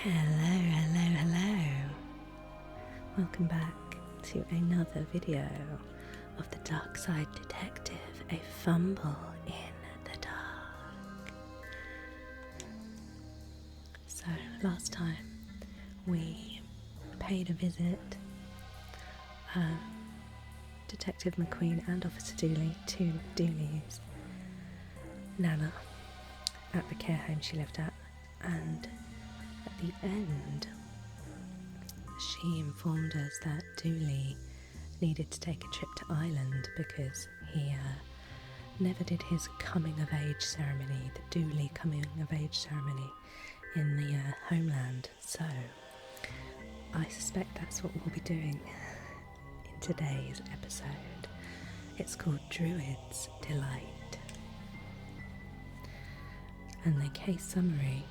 Hello. Welcome back to another video of the Darkside Detective, a fumble in the dark. So, last time we paid a visit, Detective McQueen and Officer Dooley, to Dooley's Nana at the care home she lived at, and at the end she informed us that Dooley needed to take a trip to Ireland because he never did his coming of age ceremony, the Dooley coming of age ceremony in the homeland. So I suspect that's what we'll be doing in today's episode. It's called Druid's Delight. And the case summary: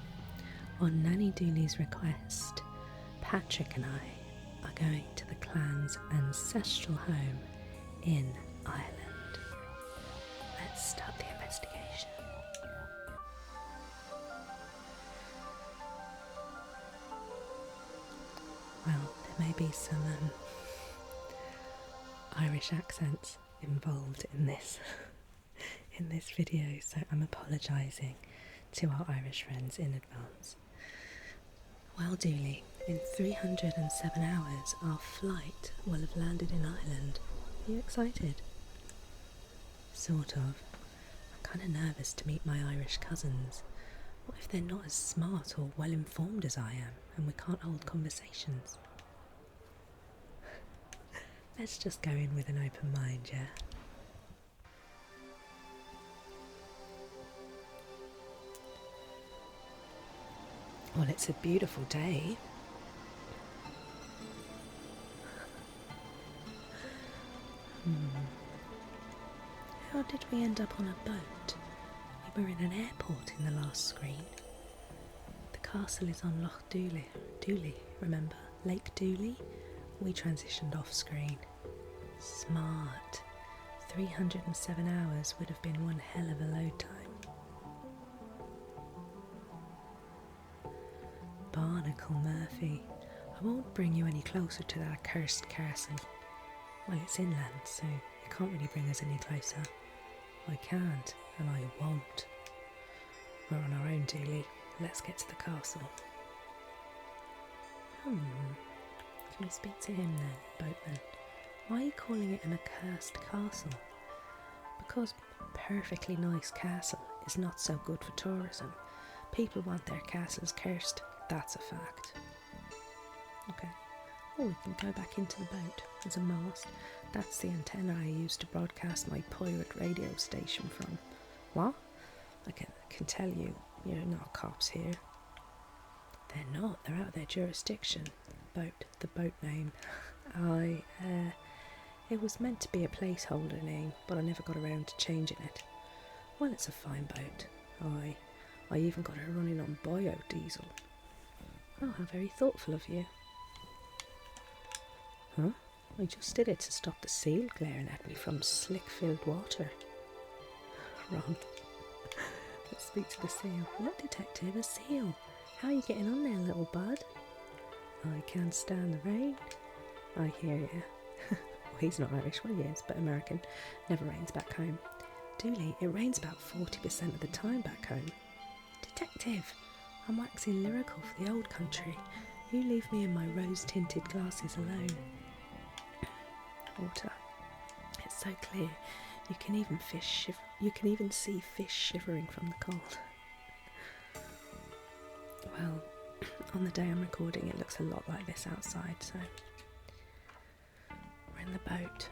on Nana Dooley's request, Patrick and I are going to the clan's ancestral home in Ireland. Let's start the investigation. Well, there may be some Irish accents involved in this video, so I'm apologising to our Irish friends in advance. Well, Dooley, in 307 hours our flight will have landed in Ireland. Are you excited? Sort of. I'm kind of nervous to meet my Irish cousins. What if they're not as smart or well informed as I am and we can't hold conversations? Let's just go in with an open mind, yeah? Well, it's a beautiful day. How did we end up on a boat? We were in an airport in the last screen. The castle is on Loch Dooley, remember? Lake Dooley? We transitioned off screen. Smart. 307 hours would have been one hell of a load time. Barnacle Murphy, I won't bring you any closer to that accursed castle. Well, it's inland, so you can't really bring us any closer. I can't, and I won't. We're on our own, Dooley. Let's get to the castle. Can we speak to him then, boatman? Why are you calling it an accursed castle? Because perfectly nice castle is not so good for tourism. People want their castles cursed. That's a fact. Okay. Oh, we can go back into the boat. There's a mast. That's the antenna I used to broadcast my pirate radio station from. What? I can tell you, you're not cops here. They're not. They're out of their jurisdiction. The boat name. It was meant to be a placeholder name, but I never got around to changing it. Well, it's a fine boat. I even got her running on biodiesel. Oh, how very thoughtful of you. Huh? I just did it to stop the seal glaring at me from slick-filled water. Ron. Let's speak to the seal. Look, detective, a seal. How are you getting on there, little bud? I can't stand the rain. I hear you. Well, he's not Irish, well he is, but American. Never rains back home. Dooley, it rains about 40% of the time back home. Detective, I'm waxing lyrical for the old country. You leave me and my rose-tinted glasses alone. Water. It's so clear. You can even see fish shivering from the cold. Well, on the day I'm recording, it looks a lot like this outside, so we're in the boat.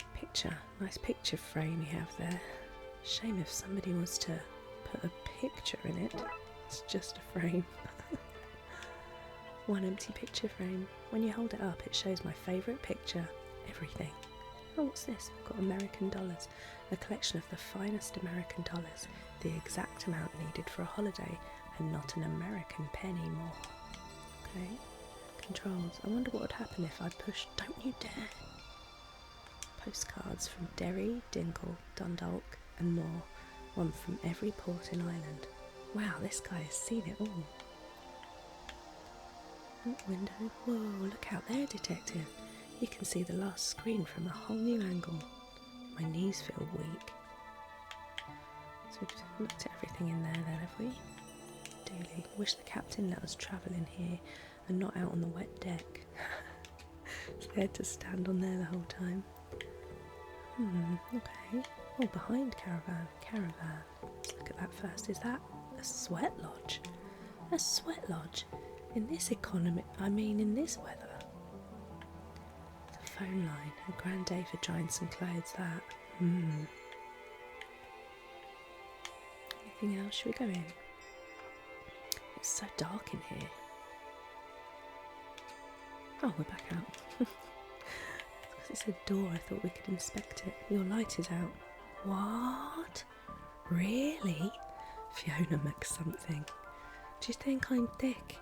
Nice picture frame you have there. Shame if somebody was to put a picture in it. It's just a frame. One empty picture frame. When you hold it up, it shows my favourite picture, everything. Oh, what's this? We've got American dollars. A collection of the finest American dollars. The exact amount needed for a holiday, and not an American penny more. Okay. Controls. I wonder what would happen if I pushed. Don't you dare. Postcards from Derry, Dingle, Dundalk, and more. One from every port in Ireland. Wow, this guy has seen it all. Window. Whoa, look out there, Detective. You can see the last screen from a whole new angle. My knees feel weak. So we've looked at everything in there then, have we? Dooley. Wish the captain let us travel in here and not out on the wet deck. Scared to stand on there the whole time. Okay. Oh, behind caravan. Let's look at that first. Is that a sweat lodge? A sweat lodge? In this economy, in this weather. The phone line. A grand day for drying some clothes, that. Anything else? Should we go in? It's so dark in here. Oh, we're back out. Because it said door, I thought we could inspect it. Your light is out. What? Really? Fiona McSomething. Do you think I'm thick?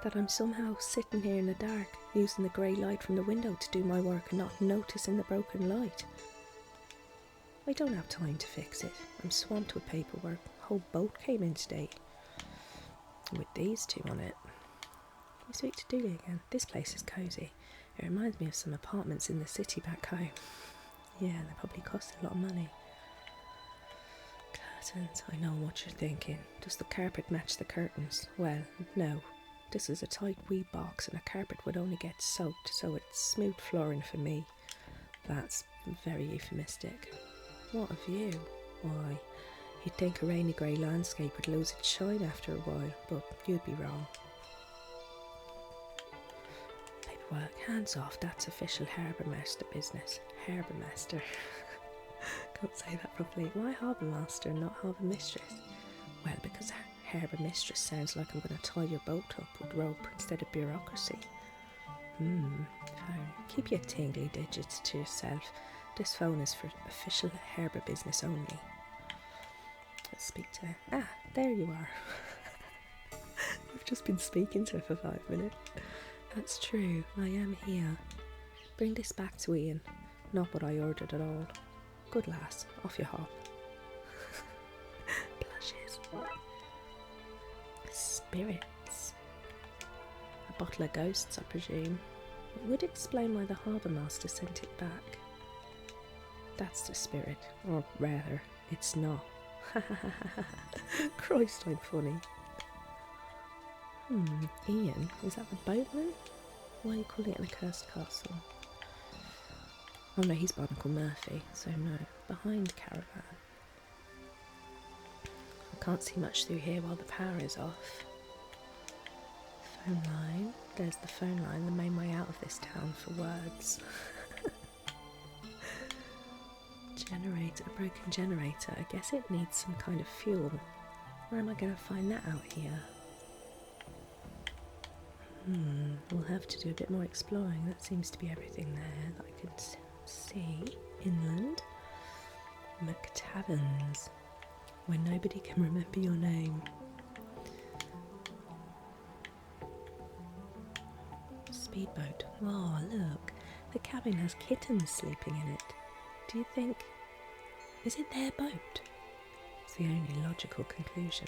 That I'm somehow sitting here in the dark, using the grey light from the window to do my work and not noticing the broken light? I don't have time to fix it. I'm swamped with paperwork. The whole boat came in today. With these two on it. Can we speak to Dooley again? This place is cosy. It reminds me of some apartments in the city back home. Yeah, they probably cost a lot of money. Curtains, I know what you're thinking. Does the carpet match the curtains? Well, no. This is a tight wee box and a carpet would only get soaked, so it's smooth flooring for me. That's very euphemistic. What a view. Why, you'd think a rainy grey landscape would lose its shine after a while, but you'd be wrong. Paperwork, hands off, that's official harbour master business. Harbour master. Can't say that properly. Why harbour master and not harbour mistress? Well, because harbour mistress sounds like I'm going to tie your boat up with rope instead of bureaucracy. Phone. Keep your tingly digits to yourself. This phone is for official harbour business only. Let's speak to her. Ah, there you are. We've just been speaking to her for 5 minutes. That's true, I am here. Bring this back to Ian. Not what I ordered at all. Good lass, off you hop. Blushes. Spirits. A bottle of ghosts, I presume. It would explain why the harbour master sent it back. That's the spirit, or rather, it's not. Christ, I'm funny. Ian, is that the boatman? Why are you calling it an accursed castle? Oh no, he's Barnacle Murphy, so no. Behind caravan. I can't see much through here while the power is off. Phone line. There's the phone line, the main way out of this town for words. Generator, a broken generator. I guess it needs some kind of fuel. Where am I going to find that out here? We'll have to do a bit more exploring. That seems to be everything there that I can see. Inland. McTaverns. Where nobody can remember your name. Speedboat. Oh, look. The cabin has kittens sleeping in it. Do you think... is it their boat? It's the only logical conclusion.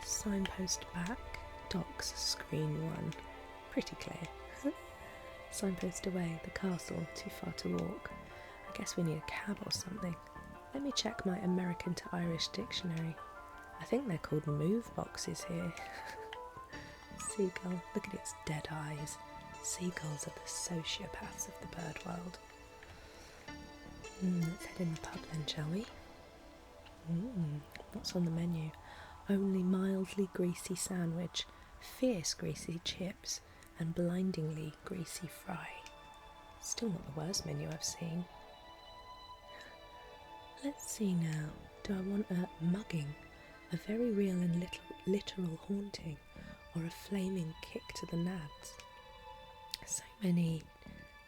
Signpost back. Docks screen 1. Pretty clear. Signpost away. The castle. Too far to walk. I guess we need a cab or something. Let me check my American to Irish dictionary. I think they're called move boxes here. Seagull. Look at its dead eyes. Seagulls are the sociopaths of the bird world. Let's head in the pub then, shall we? What's on the menu? Only mildly greasy sandwich, fierce greasy chips, and blindingly greasy fry. Still not the worst menu I've seen. Let's see now. Do I want a mugging, a very real and literal haunting, or a flaming kick to the nads? So many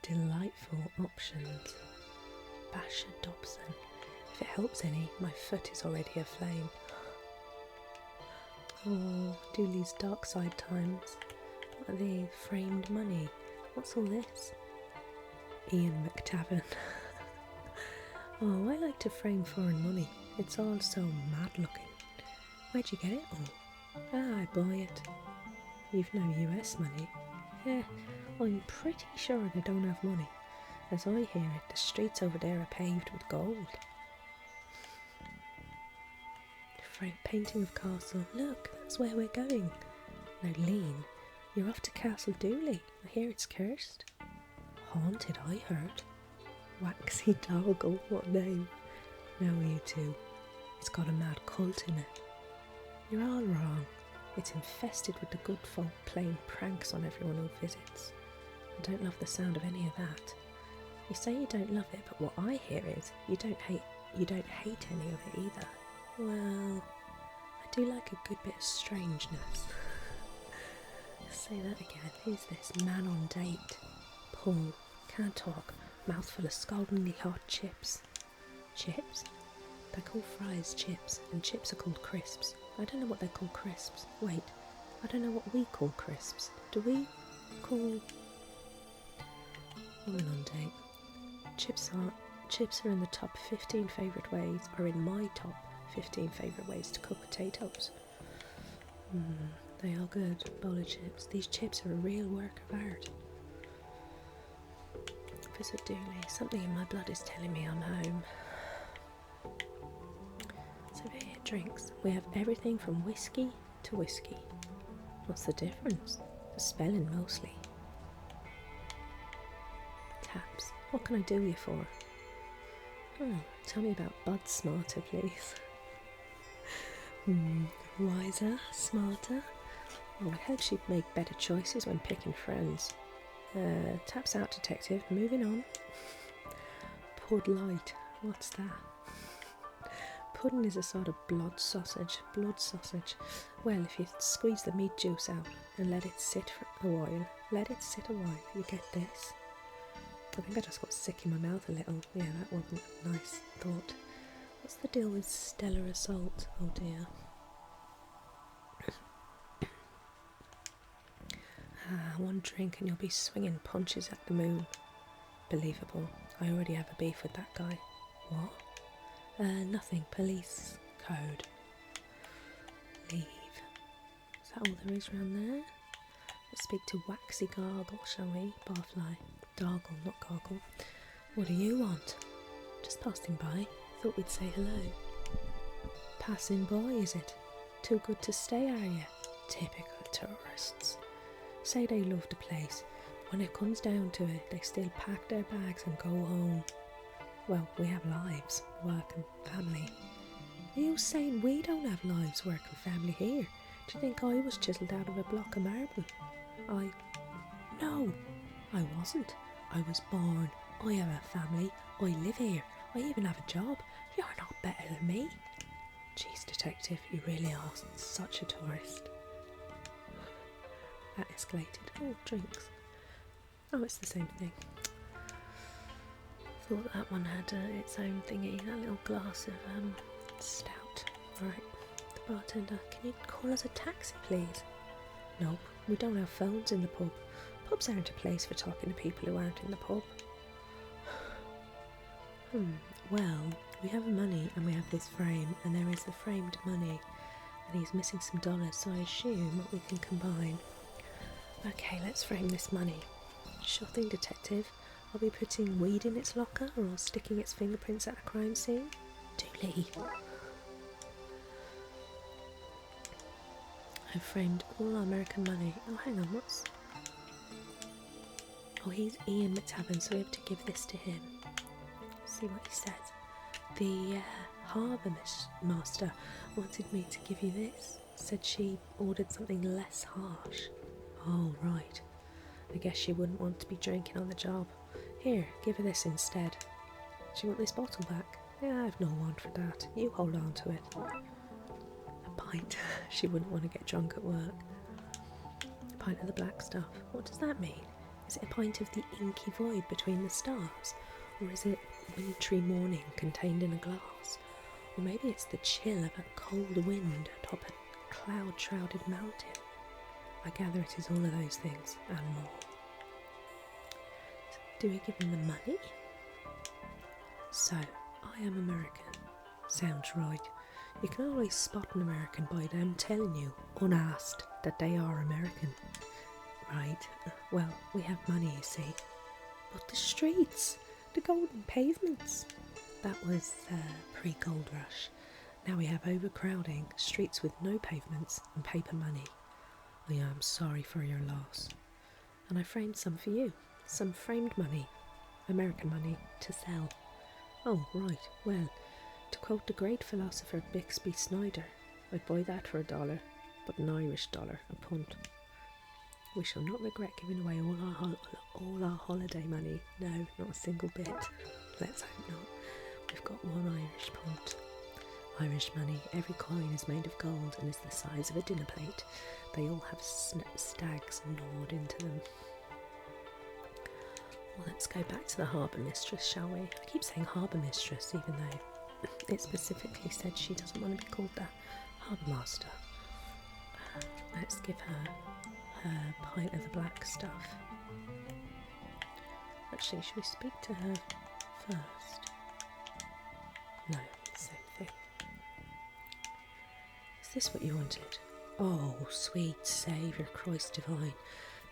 delightful options. Basher Dobson. If it helps any, my foot is already aflame. Oh, Dooley's Darkside Times. What are they? Framed money. What's all this? Ian McTavern. Oh, I like to frame foreign money. It's all so mad looking. Where'd you get it all? Ah, I buy it. You've no US money. Yeah, I'm pretty sure they don't have money. As I hear it, the streets over there are paved with gold. Painting of castle. Look, that's where we're going. Now, Lean, you're off to Castle Dooley. I hear it's cursed. Haunted, I heard. Waxy Doggle, what name? No, you two. It's got a mad cult in it. You're all wrong. It's infested with the good folk playing pranks on everyone who visits. I don't love the sound of any of that. You say you don't love it, but what I hear is you don't hate any of it either. Well, I do like a good bit of strangeness. Say that again. Who's this? Man on date. Paul. Can't talk. Mouthful of scaldingly hot chips. Chips? They're called fries chips, and chips are called crisps. I don't know what they're called crisps. Wait, I don't know what we call crisps. Do we call... Woman on date. Chips are in the top 15 favourite ways, or in my top 15 favourite ways to cook potatoes. They are good, bowl of chips. These chips are a real work of art. Visit Dooley. Something in my blood is telling me I'm home. So here, drinks. We have everything from whiskey to whiskey. What's the difference? The spelling mostly. Taps. What can I do you for? Tell me about Bud Smarter, please. Wiser, smarter. Oh, it helps you make better choices when picking friends. Taps out, detective. Moving on. Pud Light. What's that? Pudding is a sort of blood sausage. Well, if you squeeze the meat juice out and let it sit for a while, you get this. I think I just got sick in my mouth a little. Yeah, that wasn't a nice thought. What's the deal with stellar assault? Oh dear. One drink and you'll be swinging punches at the moon. Believable. I already have a beef with that guy. What? Nothing. Police code. Leave. Is that all there is around there? Let's speak to Waxy Gargle, shall we? Barfly. Dargle, not Gargle. What do you want? Just passing by. Thought we'd say hello. Passing by, is it? Too good to stay, are you? Typical tourists. Say they love the place. When it comes down to it, they still pack their bags and go home. Well, we have lives, work and family. Are you saying we don't have lives, work and family here? Do you think I was chiselled out of a block of marble? No, I wasn't. I was born. I have a family. I live here. I even have a job. You're not better than me. Jeez, detective, you really are such a tourist. That escalated. Oh, drinks. Oh, it's the same thing. Thought that one had its own thingy, that little glass of stout. Right, the bartender, can you call us a taxi, please? Nope, we don't have phones in the pub. Pubs aren't a place for talking to people who aren't in the pub. Well, we have money and we have this frame, and there is the framed money, and he's missing some dollars, so I assume we can combine. Okay, let's frame this money. Sure thing, detective. I'll be putting weed in its locker or sticking its fingerprints at a crime scene. Dooley. I've framed all our American money. Oh, hang on, what's... Oh, he's Ian McTavish, so we have to give this to him. See what he says. The harbour master wanted me to give you this. Said she ordered something less harsh. Oh, right. I guess she wouldn't want to be drinking on the job. Here, give her this instead. Do you want this bottle back? Yeah, I've no want for that. You hold on to it. A pint. She wouldn't want to get drunk at work. A pint of the black stuff. What does that mean? Is it a pint of the inky void between the stars? Or is it wintry morning contained in a glass? Or maybe it's the chill of a cold wind atop a cloud-shrouded mountain. I gather it is all of those things and more. Do we give him the money? So, I am American. Sounds right. You can always spot an American by them telling you, unasked, that they are American. Right, well, we have money, you see. But the streets, the golden pavements, that was pre-gold rush. Now we have overcrowding, streets with no pavements, and paper money. I am sorry for your loss. And I framed some for you. Some framed money, American money, to sell. Oh, right, well, to quote the great philosopher Bixby Snyder, I'd buy that for $1, but an Irish dollar a punt. We shall not regret giving away all our holiday money. No, not a single bit. Let's hope not. We've got one Irish punt. Irish money, every coin is made of gold and is the size of a dinner plate. They all have stags gnawed into them. Well, let's go back to the harbour mistress, shall we? I keep saying harbour mistress, even though it specifically said she doesn't want to be called that. Harbour master. Let's give her pint of the black stuff. Actually, should we speak to her first? No, same thing. Is this what you wanted? Oh, sweet Saviour, Christ divine.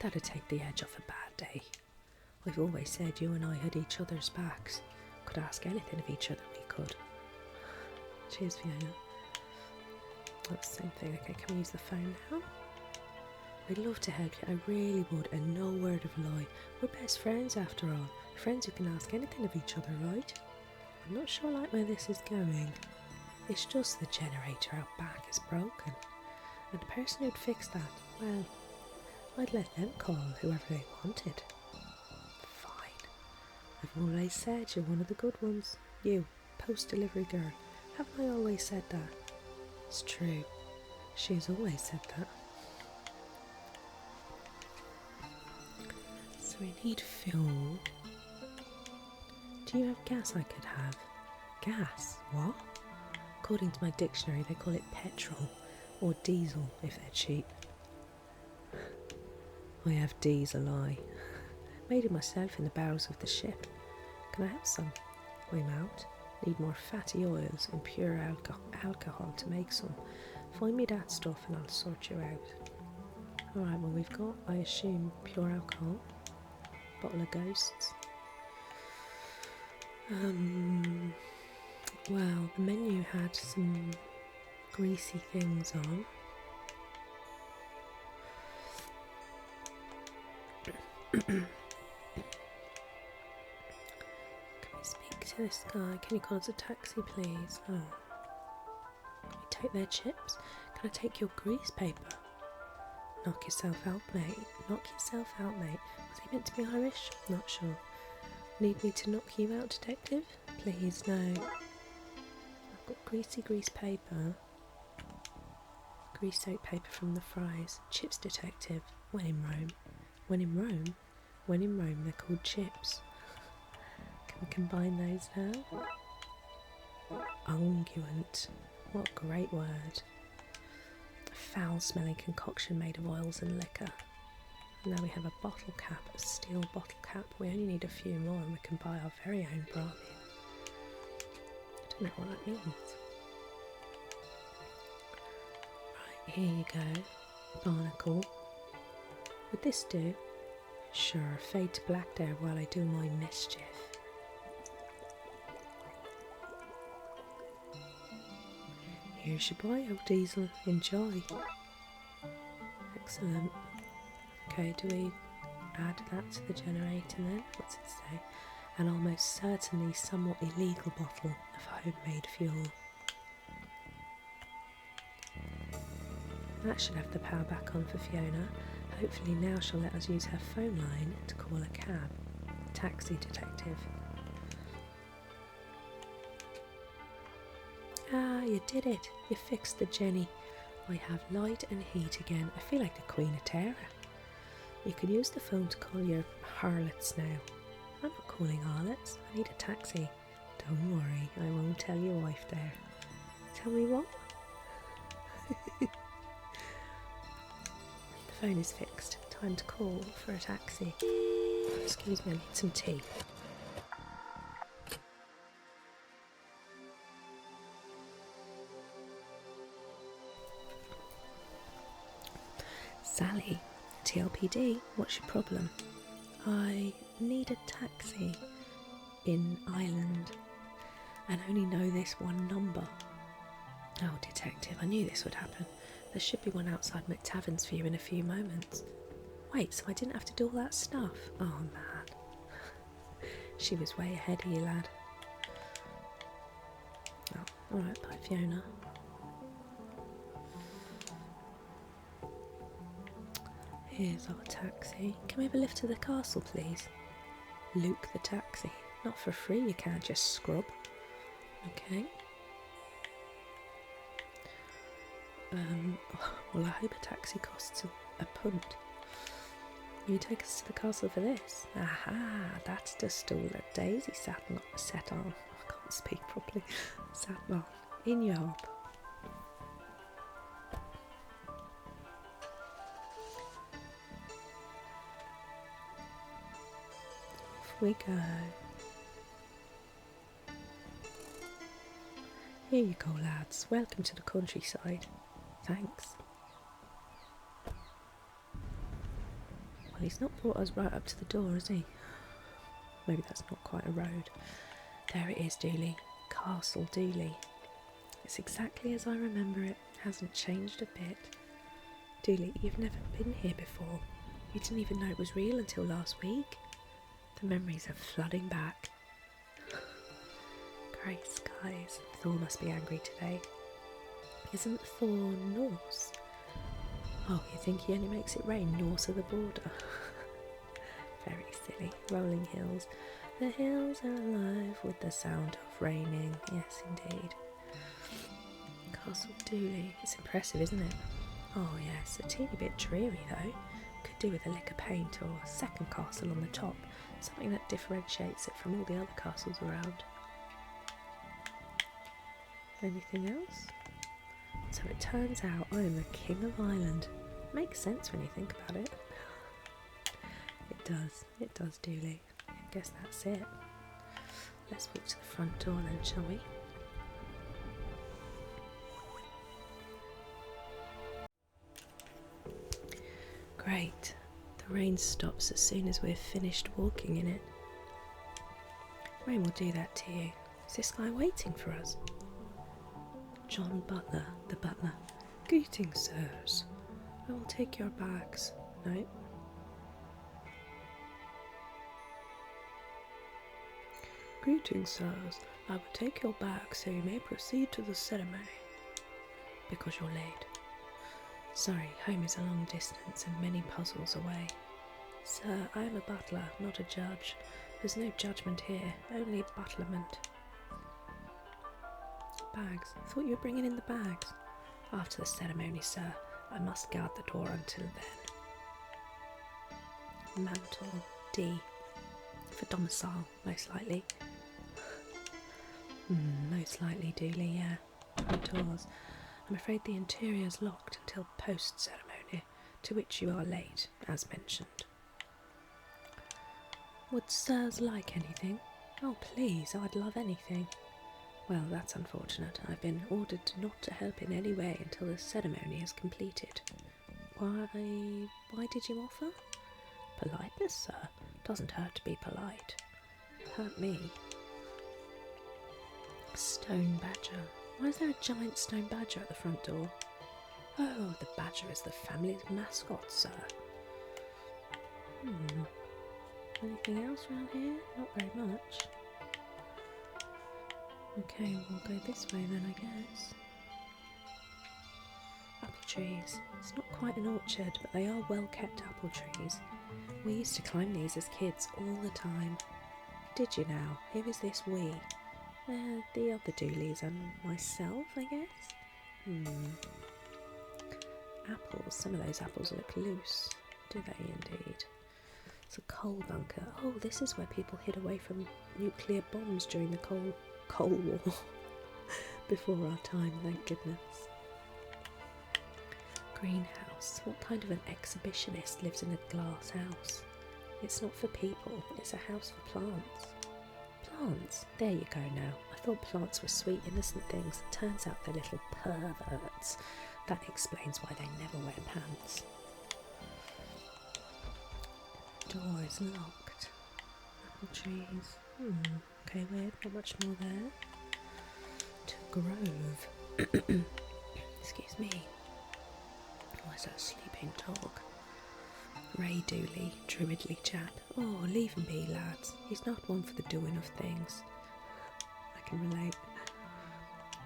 That'd take the edge off a bad day. I've always said you and I had each other's backs. Could ask anything of each other, we could. Cheers, Fiona. That's the same thing. Okay, can we use the phone now? I'd love to help you, I really would, and no word of lie. We're best friends after all. Friends who can ask anything of each other, right? I'm not sure like where this is going. It's just the generator out back is broken. And the person who'd fix that, well, I'd let them call whoever they wanted. Fine. I've always said you're one of the good ones. You, post-delivery girl. Haven't I always said that? It's true. She's always said that. So we need fuel. Do you have gas I could have? Gas? What? According to my dictionary, they call it petrol, or diesel if they're cheap. I have diesel, I. Made it myself in the bowels of the ship. Can I have some? I'm out. Need more fatty oils and pure alcohol to make some. Find me that stuff and I'll sort you out. Alright, well we've got, I assume, pure alcohol. Bottle of ghosts. Well, the menu had some greasy things on. Can we speak to this guy? Can you call us a taxi, please? Oh. Can we take their chips? Can I take your grease paper? Knock yourself out, mate. Knock yourself out, mate. Was he meant to be Irish? Not sure. Need me to knock you out, detective? Please, no. I've got greasy grease paper. Grease soap paper from the fries. Chips, detective. When in Rome. When in Rome? When in Rome, they're called chips. Can we combine those now? Unguent. What a great word. A foul-smelling concoction made of oils and liquor. And now we have a bottle cap, a steel bottle cap. We only need a few more and we can buy our very own brandy. I don't know what that means. Right, here you go. Barnacle. Would this do? Sure, fade to black there while I do my mischief. Here's your bio diesel. Enjoy. Excellent. Okay, do we add that to the generator then? What's it say? An almost certainly somewhat illegal bottle of homemade fuel. That should have the power back on for Fiona. Hopefully now she'll let us use her phone line to call a cab. Taxi detective. Ah, you did it. You fixed the Jenny. I have light and heat again. I feel like the Queen of Terror. You can use the phone to call your harlots now. I'm not calling harlots. I need a taxi. Don't worry, I won't tell your wife there. Tell me what? The phone is fixed. Time to call for a taxi. Excuse me, I need some tea. . TLPD, what's your problem? I need a taxi in Ireland and only know this one number. Oh, detective, I knew this would happen. There should be one outside McTavern's for you in a few moments. Wait, so I didn't have to do all that stuff? Oh, man. She was way ahead of you, lad. Oh, alright, bye, Fiona. Here's our taxi. Can we have a lift to the castle, please? Luke the taxi. Not for free, you can't just scrub. Okay. Well, I hope a taxi costs a punt. Will you take us to the castle for this? Aha, that's the stool that Daisy sat on. I can't speak properly. Sat on. In your hob. Off we go. Here you go, lads. Welcome to the countryside. Thanks. Well, he's not brought us right up to the door, has he? Maybe that's not quite a road. There it is, Dooley. Castle Dooley. It's exactly as I remember it. Hasn't changed a bit. Dooley, you've never been here before. You didn't even know it was real until last week. The memories are flooding back. Grey skies. Thor must be angry today. Isn't Thor Norse? Oh, you think he only makes it rain north of the border? Very silly. Rolling hills. The hills are alive with the sound of raining. Yes, indeed. Castle Dooley. It's impressive, isn't it? Oh, yes. A teeny bit dreary, though. Could do with a lick of paint or a second castle on the top. Something that differentiates it from all the other castles around. Anything else? So it turns out I am the King of Ireland. Makes sense when you think about it. It does, Dooley. I guess that's it. Let's walk to the front door then, shall we? Great. The rain stops as soon as we're finished walking in it. Rain will do that to you. Is this guy waiting for us? John Butler, the butler. Greetings, sirs. I will take your bags. No. Greetings, sirs. I will take your bags so you may proceed to the ceremony. Because you're late. Sorry, home is a long distance and many puzzles away. Sir, I am a butler, not a judge. There's no judgment here, only butlerment. Bags. Thought you were bringing in the bags. After the ceremony, sir. I must guard the door until then. Mantle. D. For domicile, most likely. Most likely, Dooley, yeah. Front doors. I'm afraid the interior's locked until post-ceremony, to which you are late, as mentioned. Would sirs like anything? Oh, please, I'd love anything. Well, that's unfortunate. I've been ordered not to help in any way until the ceremony is completed. Why did you offer? Politeness, sir. Doesn't hurt to be polite. Hurt me. Stone badger. Why is there a giant stone badger at the front door? Oh, the badger is the family's mascot, sir. Anything else around here? Not very much. Okay, we'll go this way then, I guess. Apple trees. It's not quite an orchard, but they are well-kept apple trees. We used to climb these as kids all the time. Did you now? Who is this we? The other Dooleys and myself, I guess? Apples. Some of those apples look loose. Do they indeed? It's a coal bunker. Oh, this is where people hid away from nuclear bombs during the Cold War. Before our time, thank goodness. Greenhouse. What kind of an exhibitionist lives in a glass house? It's not for people, it's a house for plants. Plants? There you go now. I thought plants were sweet, innocent things. It turns out they're little perverts. That explains why they never wear pants. door is locked. Apple trees. Okay, weird. Not much more there. To Grove. Excuse me. Why is that a sleeping dog? Ray Dooley, druidly chap. Oh, leave him be, lads. He's not one for the doing of things. I can relate.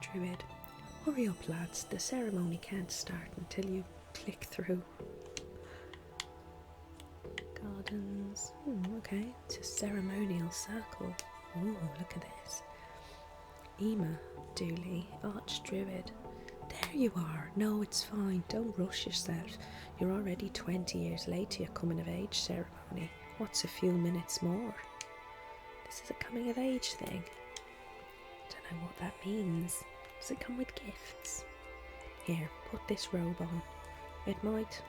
Druid. Hurry up, lads. The ceremony can't start until you click through. Gardens. Okay. It's a ceremonial circle. Oh, look at this. Emma Dooley, Archdruid. There you are. No, it's fine. Don't rush yourself. You're already 20 years late to your coming of age ceremony. What's a few minutes more? This is a coming of age thing. Don't know what that means. Does it come with gifts? Here, put this robe on. It might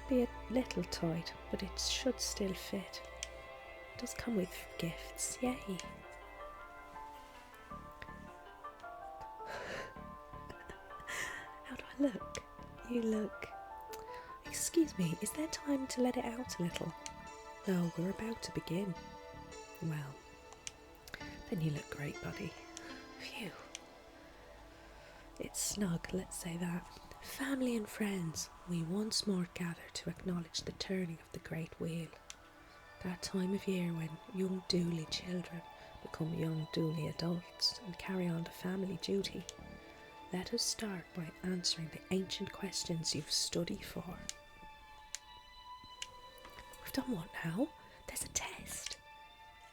be a little tight, but it should still fit. It does come with gifts. Yay. How do I look? You look... Excuse me, is there time to let it out a little? No, we're about to begin. Well, then you look great, buddy. Phew. It's snug, let's say that. Family and friends, we once more gather to acknowledge the turning of the great wheel. That time of year when young Dooley children become young Dooley adults and carry on the family duty. Let us start by answering the ancient questions you've studied for. We've done what now? There's a test.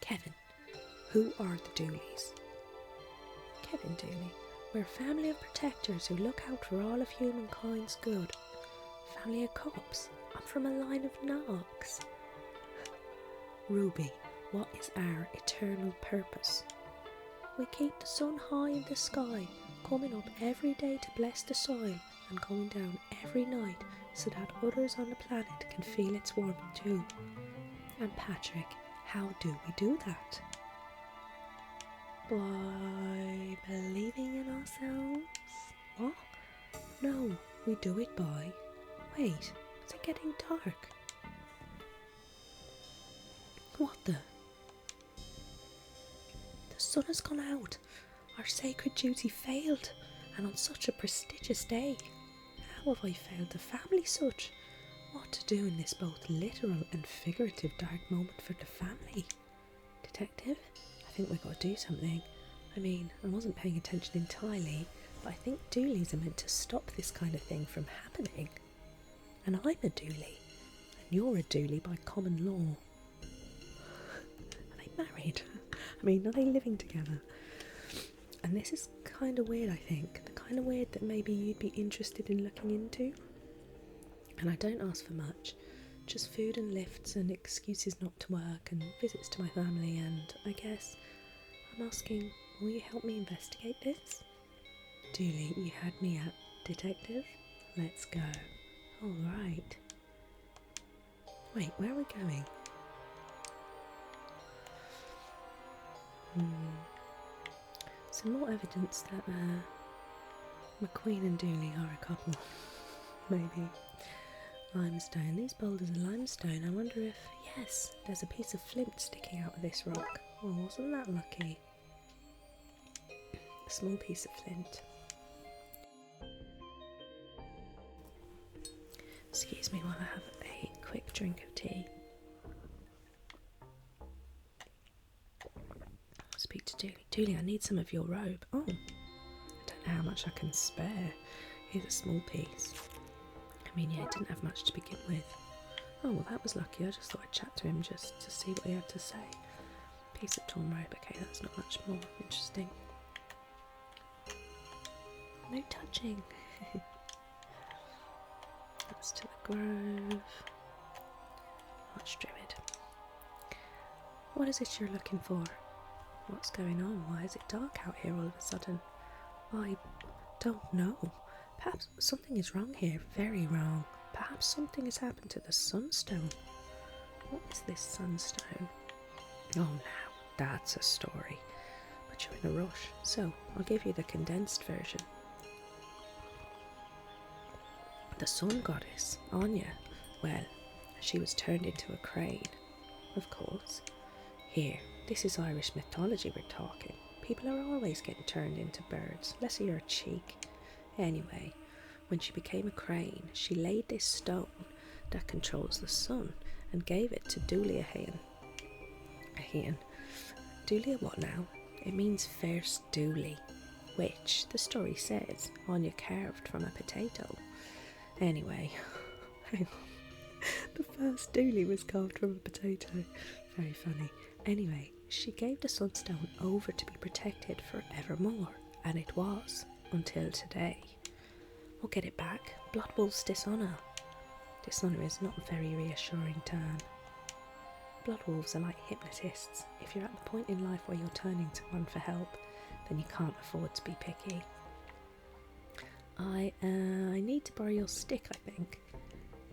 Kevin, who are the Dooleys? Kevin Dooley. We're a family of protectors who look out for all of humankind's good. Family of cops. I'm from a line of Knox. Ruby, what is our eternal purpose? We keep the sun high in the sky, coming up every day to bless the soil and going down every night so that others on the planet can feel its warmth too. And Patrick, how do we do that? By believing in ourselves? What? No, we do it by... Wait, is it getting dark? What the? The sun has gone out. Our sacred duty failed, and on such a prestigious day. How have I failed the family such? What to do in this both literal and figurative dark moment for the family? Detective? I think we've got to do something. I mean, I wasn't paying attention entirely, but I think Dooleys are meant to stop this kind of thing from happening. And I'm a Dooley, and you're a Dooley by common law. Are they married? I mean, are they living together? And this is kind of weird, I think. The kind of weird that maybe you'd be interested in looking into. And I don't ask for much. Just food and lifts and excuses not to work and visits to my family, and I guess I'm asking, will you help me investigate this? Dooley, you had me at detective. Let's go. Alright. Wait, where are we going? Some more evidence that McQueen and Dooley are a couple. Maybe. Limestone. These boulders are limestone. I wonder if... Yes, there's a piece of flint sticking out of this rock. Oh, wasn't that lucky? A small piece of flint. Excuse me while I have a quick drink of tea. Speak to Dooley. Dooley, I need some of your robe. Oh, I don't know how much I can spare. Here's a small piece. I mean, yeah, it didn't have much to begin with. Oh, well, that was lucky. I just thought I'd chat to him just to see what he had to say. Piece of torn robe. Okay, that's not much more interesting. No touching. That's to the grove. Archdruid. What is it you're looking for? What's going on? Why is it dark out here all of a sudden? I don't know. Perhaps something is wrong here, very wrong. Perhaps something has happened to the sunstone. What is this sunstone? Oh, now that's a story. But you're in a rush, so I'll give you the condensed version. The sun goddess, Anya, well, she was turned into a crane. of course. Here, this is Irish mythology we're talking. People are always getting turned into birds, less of your cheek. Anyway, when she became a crane, she laid this stone that controls the sun and gave it to Dooley Dooley what now? It means first Dooley, which, the story says, Anya carved from a potato. Anyway, hang on. The first Dooley was carved from a potato. Very funny. Anyway, she gave the sunstone over to be protected forevermore, and it was, until today. We'll get it back. Blood Wolf's dishonour. Dishonour is not a very reassuring term. Blood wolves are like hypnotists. If you're at the point in life where you're turning to one for help, then you can't afford to be picky. I need to borrow your stick, I think.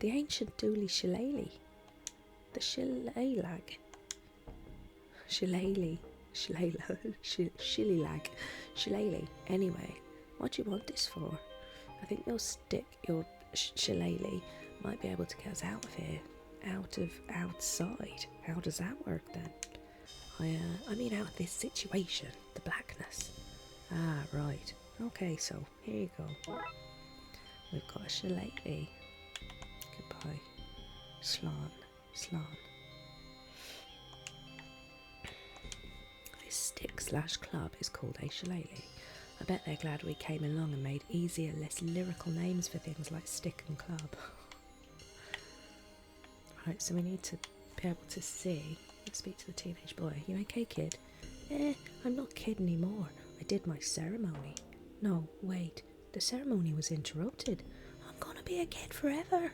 The ancient Dooley shillelagh. The shillelagh. Shillelagh. Anyway, what do you want this for? I think your stick, your shillelagh, might be able to get us out of here. Outside. How does that work then? I mean out of this situation, the blackness. Ah, right. Okay, so here you go. We've got a shillelagh. Goodbye. Slan. This stick/club is called a shillelagh. I bet they're glad we came along and made easier, less lyrical names for things like stick and club. Right, so we need to be able to see. Let's speak to the teenage boy. You okay, kid? I'm not kid anymore. I did my ceremony. No, wait. The ceremony was interrupted. I'm gonna be a kid forever.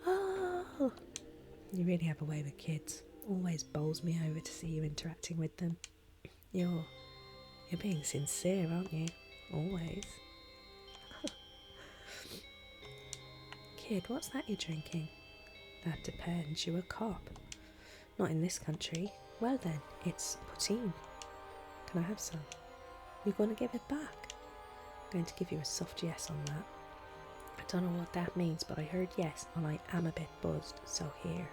Oh. You really have a way with kids. Always bowls me over to see you interacting with them. You're being sincere, aren't you? Always. Kid, what's that you're drinking? That depends. You're a cop. Not in this country. Well then, it's poutine. Can I have some? You're going to give it back? I'm going to give you a soft yes on that. I don't know what that means, but I heard yes and I am a bit buzzed, so here.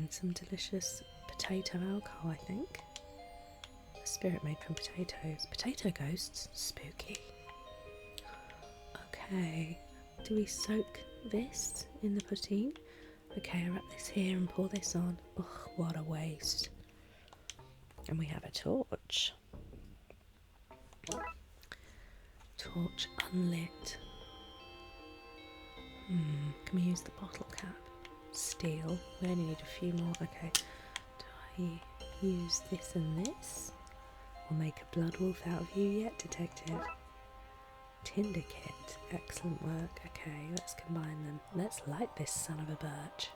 Some delicious potato alcohol, I think. A spirit made from potatoes. Potato ghosts? Spooky. Okay. Do we soak this in the poutine? Okay, I wrap this here and pour this on. Ugh, what a waste. And we have a torch. Torch unlit. Can we use the bottle cap? Steel. We only need a few more. Okay. Do I use this and this? Or make a blood wolf out of you yet, detective? Tinder kit. Excellent work. Okay, let's combine them. Let's light this son of a birch.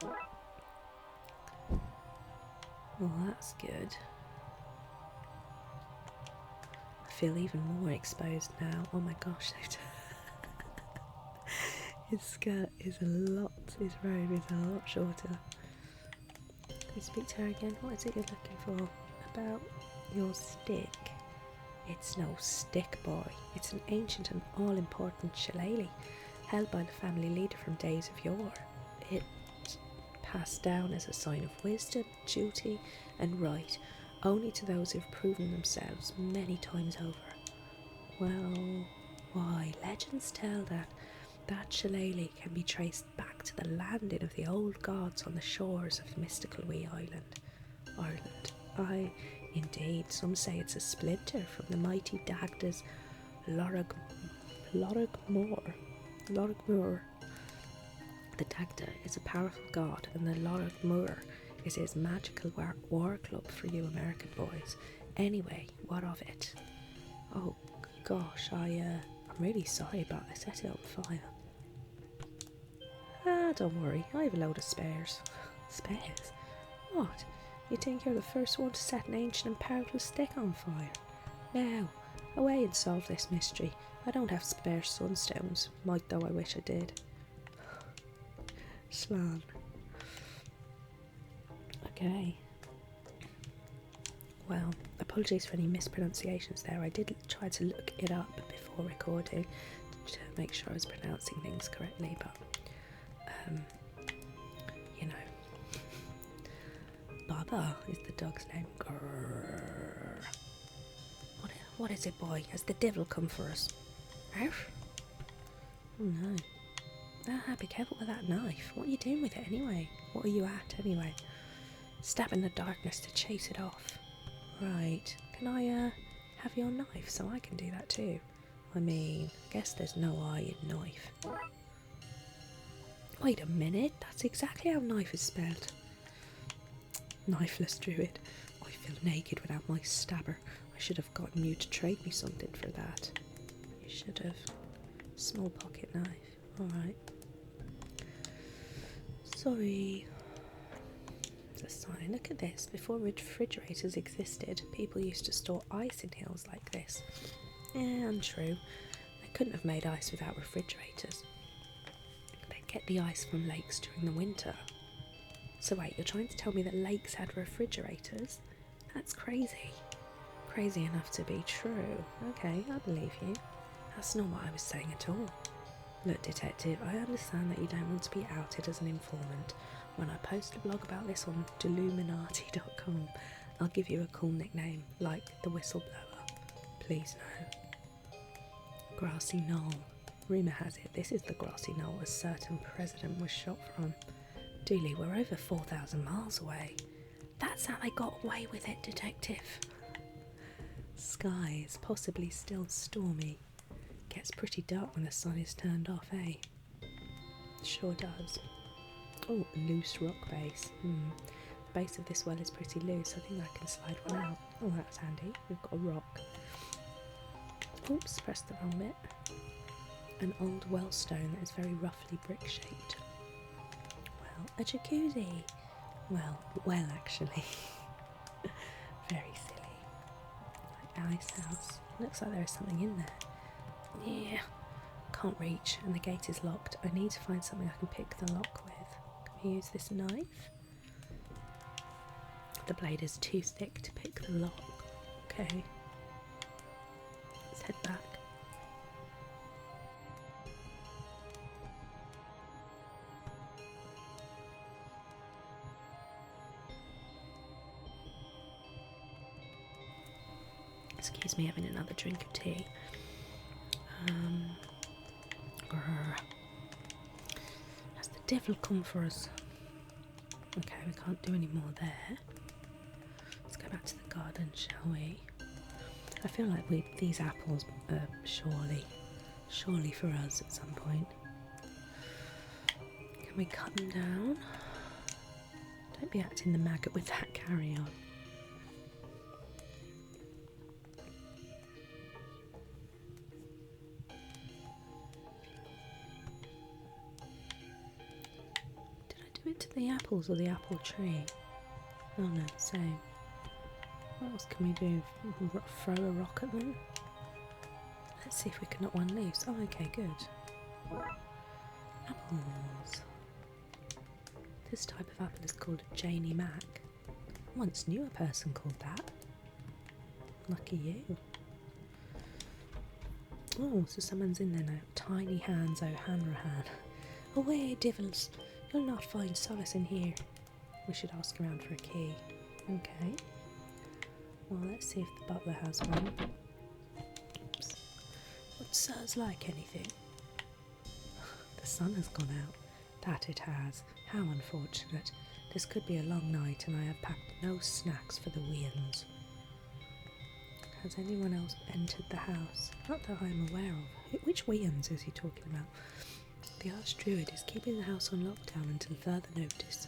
Well, that's good. I feel even more exposed now. Oh my gosh, his skirt is his robe is a lot shorter. Can you speak to her again? What is it you're looking for? About your stick? It's no stick, boy. It's an ancient and all-important shillelagh, held by the family leader from days of yore. It passed down as a sign of wisdom, duty and right, only to those who have proven themselves many times over. Well, why, legends tell that shillelagh can be traced back to the landing of the old gods on the shores of mystical wee Ireland. Indeed, some say it's a splinter from the mighty Dagda's Lorag Moor. The Dagda is a powerful god, and the Lorag Moor is his magical war club for you American boys. Anyway, what of it? Oh gosh, I'm really sorry, but I set it on fire. Ah, don't worry, I have a load of spares. Spares? What? You think you're the first one to set an ancient and powerful stick on fire? Now, away and solve this mystery. I don't have spare sunstones, might though I wish I did. Slan. Okay. Well, apologies for any mispronunciations there. I did try to look it up before recording to make sure I was pronouncing things correctly, but you know, Bubba is the dog's name. Grrr. What is it, boy? Has the devil come for us? Arf. Oh no. Ah, be careful with that knife. What are you doing with it anyway? What are you at anyway? Stab in the darkness to chase it off. Right. Can I have your knife so I can do that too? I mean, I guess there's no I in knife. Wait a minute. That's exactly how knife is spelled. Knifeless druid. I feel naked without my stabber. I should have gotten you to trade me something for that. You should have. Small pocket knife. Alright. Sorry. There's a sign. Look at this. Before refrigerators existed, people used to store ice in hills like this. Untrue. They couldn't have made ice without refrigerators. They'd get the ice from lakes during the winter. So wait, you're trying to tell me that lakes had refrigerators? That's crazy. Crazy enough to be true. Okay, I believe you. That's not what I was saying at all. Look, detective, I understand that you don't want to be outed as an informant. When I post a blog about this on deluminati.com, I'll give you a cool nickname, like the whistleblower. Please no. Grassy Knoll. Rumour has it this is the grassy knoll a certain president was shot from. Dooley, we're over 4,000 miles away. That's how they got away with it, detective. Sky is possibly still stormy. Gets pretty dark when the sun is turned off, eh? Sure does. Oh, loose rock base. The base of this well is pretty loose. I think I can slide one out. Oh, that's handy. We've got a rock. Oops, pressed the wrong bit. An old well stone that is very roughly brick-shaped. Well, a jacuzzi. Well, actually. Very silly. Like Alice House. Looks like there is something in there. Yeah, can't reach, and the gate is locked. I need to find something I can pick the lock with. Can we use this knife? The blade is too thick to pick the lock. Okay. Let's head back. Excuse me, having another drink of tea. Has the devil come for us? Okay, we can't do any more there. Let's go back to the garden, shall we? I feel like these apples are surely for us at some point. Can we cut them down? Don't be acting the maggot with that carry on. To the apples or the apple tree? Oh no, same. What else can we do? Throw a rock at them? Let's see if we can knock one loose. Oh, okay, good. Apples. This type of apple is called a Janie Mac. I once knew a person called that. Lucky you. Oh, so someone's in there now. Tiny Hands O'Hanrahan. Away, devils! You'll not find solace in here. We should ask around for a key. Okay. Well, let's see if the butler has one. Oops. Would sirs like anything? The sun has gone out. That it has. How unfortunate. This could be a long night and I have packed no snacks for the weans. Has anyone else entered the house? Not that I am aware of. Which weans is he talking about? The Archdruid is keeping the house on lockdown until further notice.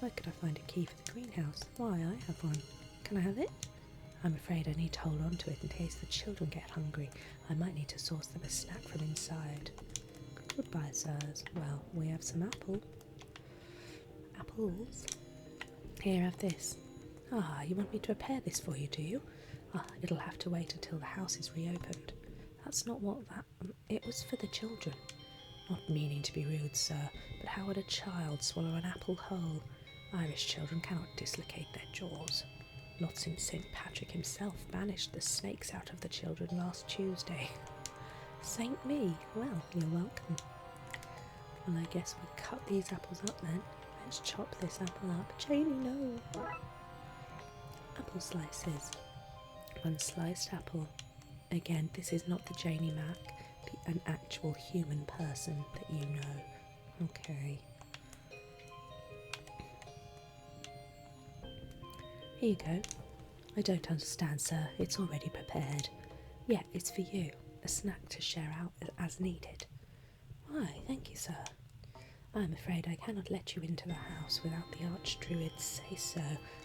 Where could I find a key for the greenhouse? Why, I have one. Can I have it? I'm afraid I need to hold on to it in case the children get hungry. I might need to source them a snack from inside. Goodbye, sirs. Well, we have some apples. Here, have this. Ah, you want me to repair this for you, do you? Ah, it'll have to wait until the house is reopened. That's not what that... It was for the children. Not meaning to be rude, sir, but how would a child swallow an apple whole? Irish children cannot dislocate their jaws. Not since St. Patrick himself banished the snakes out of the children last Tuesday. Saint me, well, you're welcome. Well, I guess we cut these apples up then. Let's chop this apple up. Janie, no! apple slices. 1 sliced apple. Again, this is not the Janie Mac, an actual human person that you know. Okay. Here you go. I don't understand, sir. It's already prepared. Yeah, it's for you. A snack to share out as needed. Why, thank you, sir. I'm afraid I cannot let you into the house without the Archdruid say so,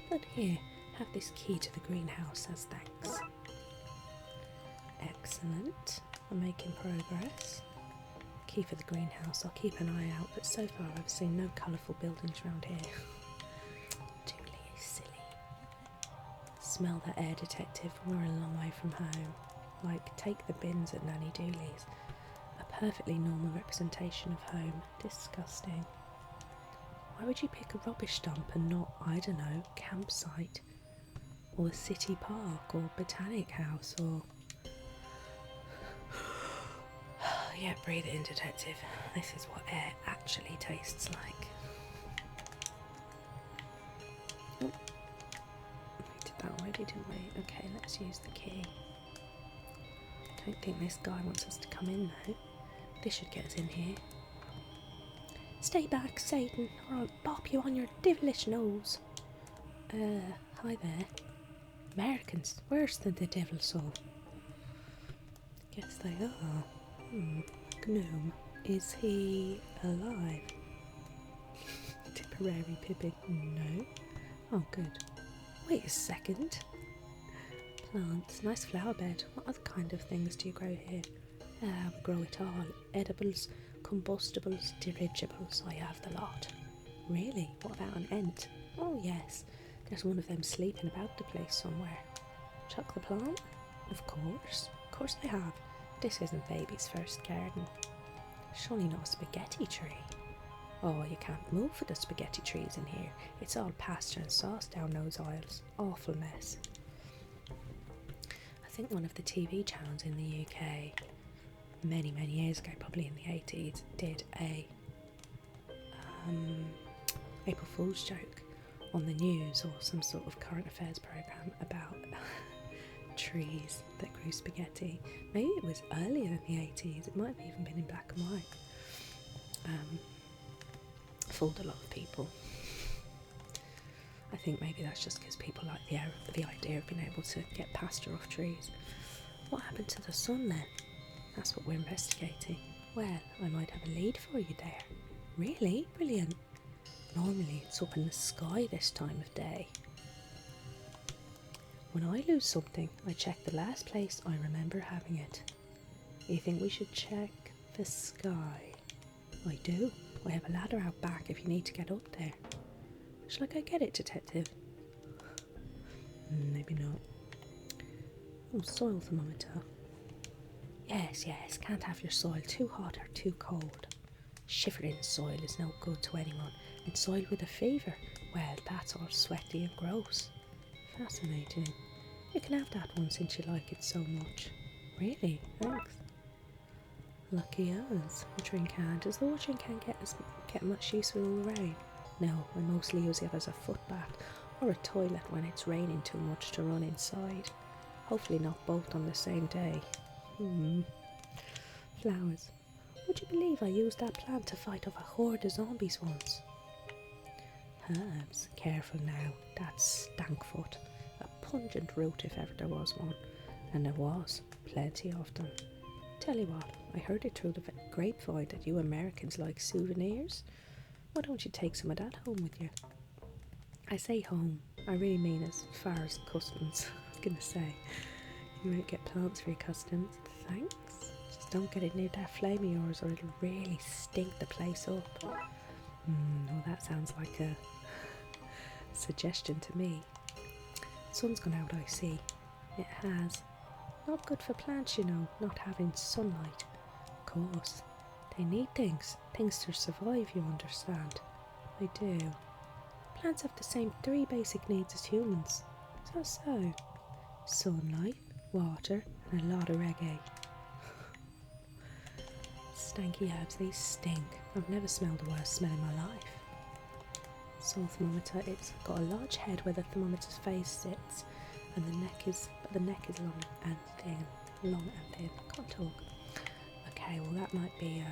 but here, have this key to the greenhouse as thanks. Excellent. I'm making progress. Key for the greenhouse. I'll keep an eye out, but so far I've seen no colourful buildings around here. Dooley is silly. Smell the air, detective. We're a long way from home. Like, take the bins at Nana Dooley's. A perfectly normal representation of home. Disgusting. Why would you pick a rubbish dump and not, I don't know, campsite? Or a city park, or botanic house, or... Yeah, breathe it in, detective. This is what air actually tastes like. Oh. We did that already, didn't we? Okay, let's use the key. Don't think this guy wants us to come in though. This should get us in here. Stay back, Satan, or I'll bop you on your devilish nose. Hi there. Americans, worse than the devil's soul. Guess they are. Gnome. Is he alive? Tipperary Pippi. No. Oh, good. Wait a second. Plants. Nice flower bed. What other kind of things do you grow here? We grow it all. Edibles, combustibles, dirigibles. I have the lot. Really? What about an ent? Oh, yes. There's one of them sleeping about the place somewhere. Chuck the plant? Of course. Of course I have. This isn't baby's first garden. Surely not a spaghetti tree. Oh, you can't move for the spaghetti trees in here. It's all pasta and sauce down those aisles. Awful mess. I think one of the TV channels in the UK, many years ago, probably in the 80s, did a April Fool's joke on the news or some sort of current affairs programme about trees that grew spaghetti. Maybe it was earlier than the 80s. It might have even been in black and white. Fooled a lot of people. I think maybe that's just because people like the idea of being able to get pasta off trees. What happened to the sun then? That's what we're investigating. Well, I might have a lead for you there. Really? Brilliant. Normally it's up in the sky this time of day. When I lose something, I check the last place I remember having it. You think we should check the sky? I do. I have a ladder out back if you need to get up there. Shall I go get it, detective? Maybe not. Oh, soil thermometer. Yes, can't have your soil too hot or too cold. Shivering soil is no good to anyone, and soil with a fever, well, that's all sweaty and gross. Fascinating. You can have that one since you like it so much. Really? Thanks. Lucky us. Watering can. Does the watering can get much use with all the rain? No, I mostly use it as a foot bath or a toilet when it's raining too much to run inside. Hopefully not both on the same day. Flowers. Would you believe I used that plant to fight off a horde of zombies once? Herbs. Careful now. That's Stankfoot. A pungent root if ever there was one. And there was. Plenty of them. Tell you what, I heard it through the grapevine that you Americans like souvenirs. Why don't you take some of that home with you? I say home, I really mean as far as customs. I was going to say, you might get plants for your customs. Thanks. Just don't get it near that flame of yours or it'll really stink the place up. Well, that sounds like a suggestion to me. Sun's gone out, I see. It has. Not good for plants, you know, not having sunlight. Of course. They need things to survive, you understand. I do. Plants have the same 3 basic needs as humans. So. Sunlight, water, and a lot of reggae. Stanky herbs, they stink. I've never smelled a worse smell in my life. Saw thermometer. It's got a large head where the thermometer's face sits, and the neck is long and thin. Long and thin. Can't talk. Okay, well that might be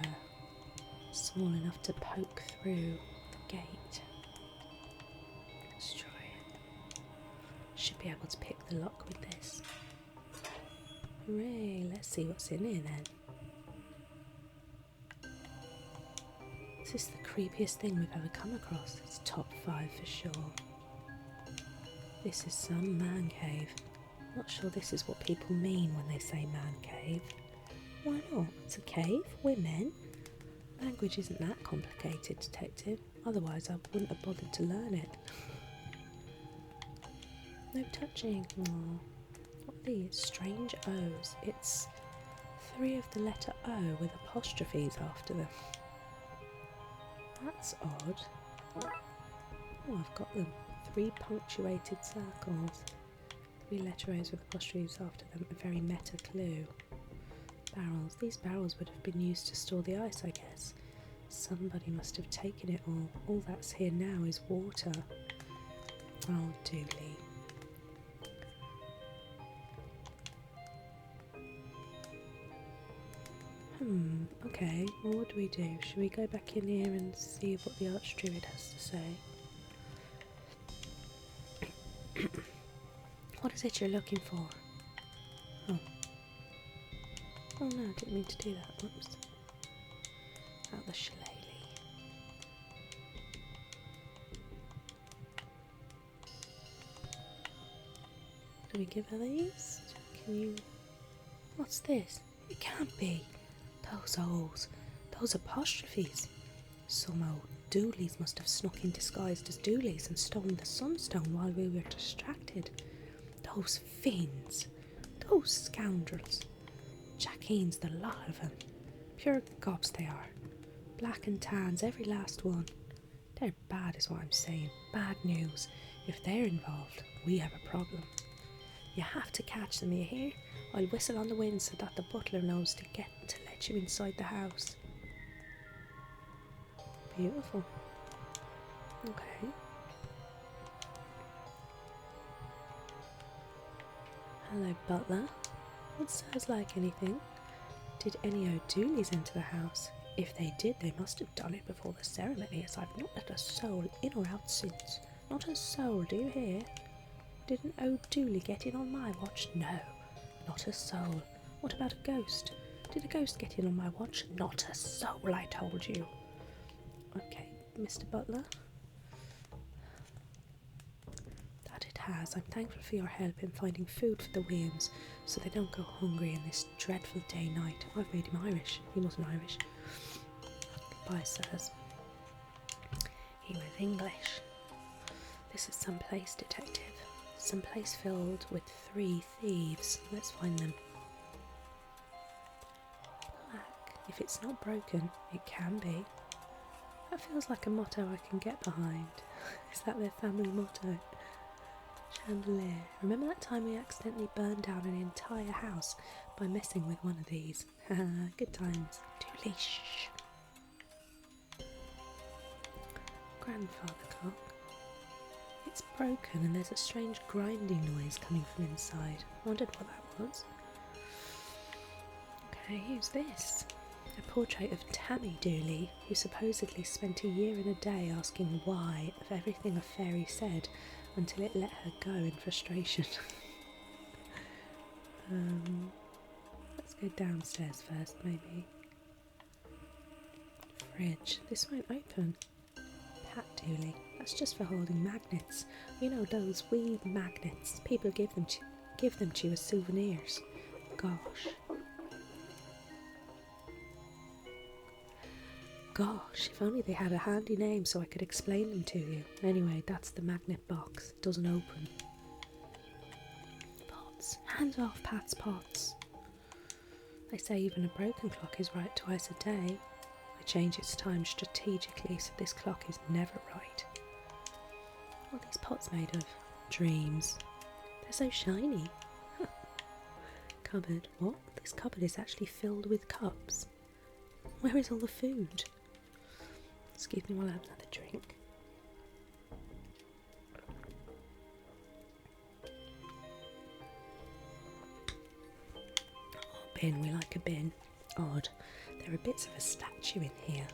small enough to poke through the gate. Let's try it. Should be able to pick the lock with this. Hooray! Let's see what's in here then. This is the creepiest thing we've ever come across. It's top 5 for sure. This is some man cave. Not sure this is what people mean when they say man cave. Why not? It's a cave. We're men. Language isn't that complicated, detective. Otherwise I wouldn't have bothered to learn it. No touching. Aww. What are these? Strange O's. It's 3 of the letter O with apostrophes after them. That's odd. Oh, I've got them. 3 punctuated circles. 3 letter O's with apostrophes after them. A very meta clue. Barrels. These barrels would have been used to store the ice, I guess. Somebody must have taken it all. All that's here now is water. Oh, Dooley. Okay, well what do we do? Should we go back in here and see what the Archdruid has to say? What is it you're looking for? Oh. Oh no, I didn't mean to do that. Whoops. Out the shillelagh. Do we give her these? Can you... What's this? It can't be. Those O's, those apostrophes. Some old Dooleys must have snuck in disguised as Dooleys and stolen the sunstone while we were distracted. Those fiends, those scoundrels. Jackeen's the lot of them. Pure gobs they are. Black and tans, every last one. They're bad is what I'm saying. Bad news. If they're involved, we have a problem. You have to catch them, you hear? I'll whistle on the wind so that the butler knows to let you inside the house. Beautiful. Okay. Hello, butler. It sounds like anything. Did any O'Dooleys enter the house? If they did, they must have done it before the ceremony, as I've not let a soul in or out since. Not a soul, do you hear? Did an O'Dooley get in on my watch? No, not a soul. What about a ghost? Did a ghost get in on my watch? Not a soul, I told you. Okay, Mr. Butler. That it has. I'm thankful for your help in finding food for the Williams so they don't go hungry in this dreadful day-night. I've made him Irish. He wasn't Irish. Goodbye, sirs. He was English. This is some place, detective. Some place filled with 3 thieves. Let's find them. Black. If it's not broken, it can be. That feels like a motto I can get behind. Is that their family motto? Chandelier. Remember that time we accidentally burned down an entire house by messing with one of these? Haha, good times. Dooley, shh. Grandfather clock. It's broken and there's a strange grinding noise coming from inside. Wondered what that was. Okay, who's this? A portrait of Tammy Dooley, who supposedly spent a year and a day asking why of everything a fairy said until it let her go in frustration. Let's go downstairs first, maybe. Fridge. This won't open. Pat Dooley. That's just for holding magnets. You know, those wee magnets. People give them to you as souvenirs. Gosh. Gosh, if only they had a handy name so I could explain them to you. Anyway, that's the magnet box. It doesn't open. Pots. Hands off Pat's pots. They say even a broken clock is right twice a day. I change its time strategically so this clock is never right. What are these pots made of? Dreams. They're so shiny. Cupboard. What? This cupboard is actually filled with cups. Where is all the food? Excuse me while I have another drink. bin, we like a bin. Odd. There are bits of a statue in here.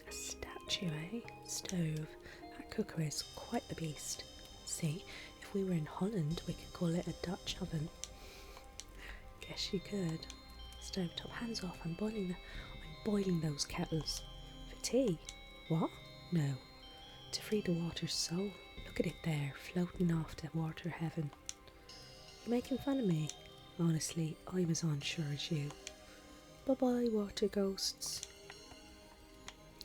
A statue, eh? Stove. That cooker is quite the beast. See, if we were in Holland, we could call it a Dutch oven. Guess you could. Stovetop, hands off. I'm boiling those kettles. For tea? What? No. To free the water's soul. Look at it there, floating off to water heaven. You making fun of me? Honestly, I was on sure as you. Bye-bye, water ghosts.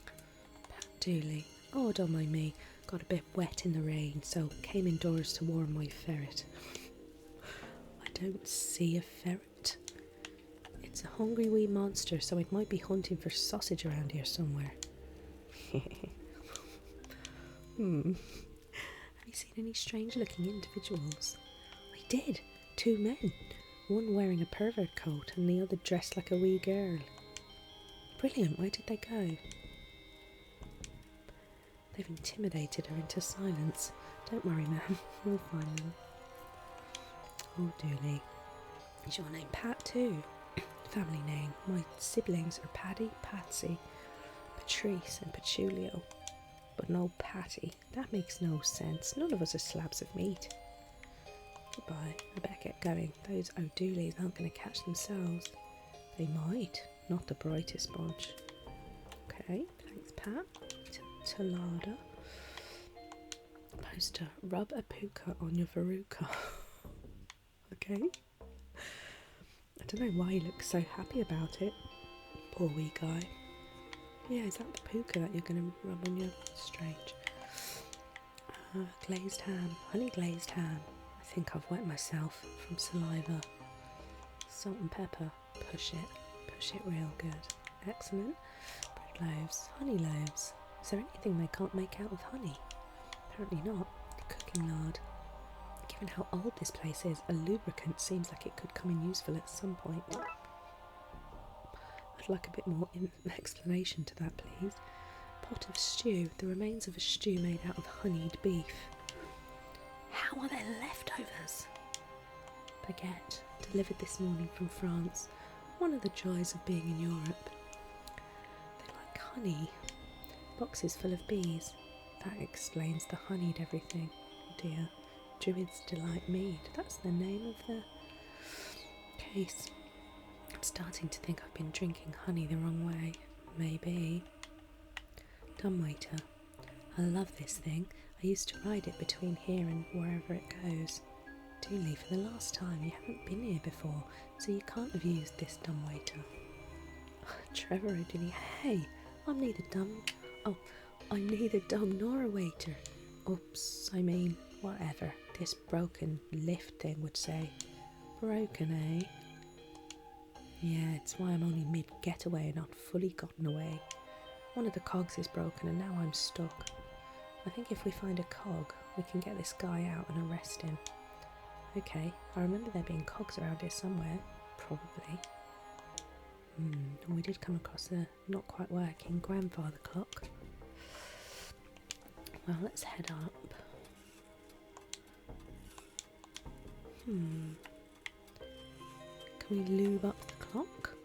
Pat Dooley. Oh, don't mind me. Got a bit wet in the rain, so came indoors to warm my ferret. I don't see a ferret. It's a hungry wee monster, so it might be hunting for sausage around here somewhere. Have you seen any strange-looking individuals? I did. 2 men. One wearing a pervert coat and the other dressed like a wee girl. Brilliant. Where did they go? They've intimidated her into silence. Don't worry, ma'am. We'll find them. Oh, Dooley. Is your name Pat too? Family name. My siblings are Paddy, Patsy, Patrice and Patchoulio. But no Patty. That makes no sense. None of us are slabs of meat. Goodbye. I better get going. Those O'Dooleys aren't going to catch themselves. They might. Not the brightest bunch. Okay, thanks, Pat. Talada. Poster. Rub a puka on your veruca. Okay. I don't know why he looks so happy about it. Poor wee guy. Yeah, is that the puka that you're going to rub on your... Strange. Glazed ham. Honey glazed ham. I think I've wet myself from saliva. Salt and pepper. Push it real good. Excellent. Bread loaves. Honey loaves. Is there anything they can't make out of honey? Apparently not. Cooking lard. Given how old this place is, a lubricant seems like it could come in useful at some point. I'd like a bit more explanation to that, please. Pot of stew. The remains of a stew made out of honeyed beef. How are there leftovers? Baguette. Delivered this morning from France. One of the joys of being in Europe. They like honey. Boxes full of bees. That explains the honeyed everything. Oh dear. Druid's Delight Mead. That's the name of the case. I'm starting to think I've been drinking honey the wrong way. Maybe. Dumbwaiter. I love this thing. I used to ride it between here and wherever it goes. Dooley, for the last time, you haven't been here before, so you can't have used this dumbwaiter. Trevor O'Donnell. Hey, I'm neither dumb nor a waiter. Oops, I mean, whatever this broken lift thing would say. Broken, eh? Yeah, it's why I'm only mid-getaway and not fully gotten away. One of the cogs is broken and now I'm stuck. I think if we find a cog, we can get this guy out and arrest him. Okay, I remember there being cogs around here somewhere. Probably. And we did come across a not quite working grandfather clock. Well, let's head up. Can we lube up the clock?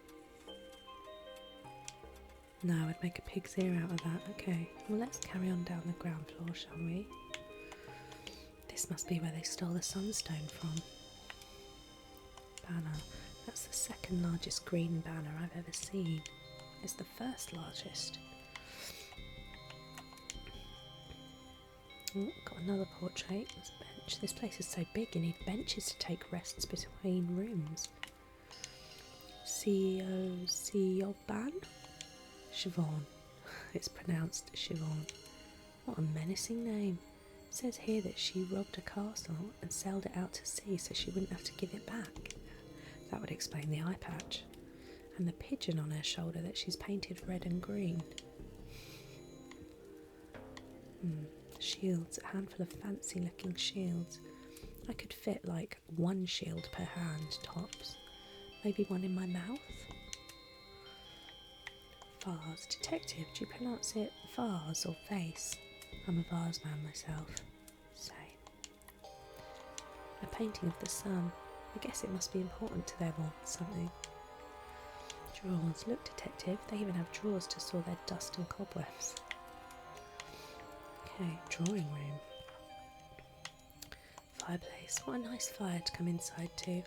No, I'd make a pig's ear out of that. Okay, well let's carry on down the ground floor, shall we? This must be where they stole the sunstone from. Banner. That's the second largest green banner I've ever seen. It's the first largest. Oh, got another portrait. There's a bench. This place is so big you need benches to take rests between rooms. Ban? Siobhan. It's pronounced Siobhan. What a menacing name. It says here that she robbed a castle and sailed it out to sea so she wouldn't have to give it back. That would explain the eye patch. And the pigeon on her shoulder that she's painted red and green. Shields, a handful of fancy looking shields. I could fit like one shield per hand, tops. Maybe one in my mouth? Vase. Detective, do you pronounce it vase or vase? I'm a vase man myself. Same. A painting of the sun. I guess it must be important to them or something. Drawers. Look, detective, they even have drawers to store their dust and cobwebs. Okay, drawing room. Fireplace. What a nice fire to come inside to.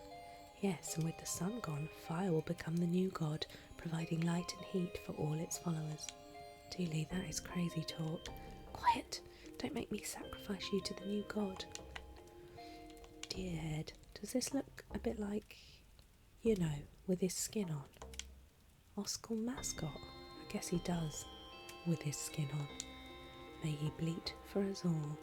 Yes, and with the sun gone, fire will become the new god, providing light and heat for all its followers. Dooley, that is crazy talk. Quiet! Don't make me sacrifice you to the new god. Dear head, does this look a bit like, you know, with his skin on? Oscar mascot? I guess he does, with his skin on. May he bleat for us all.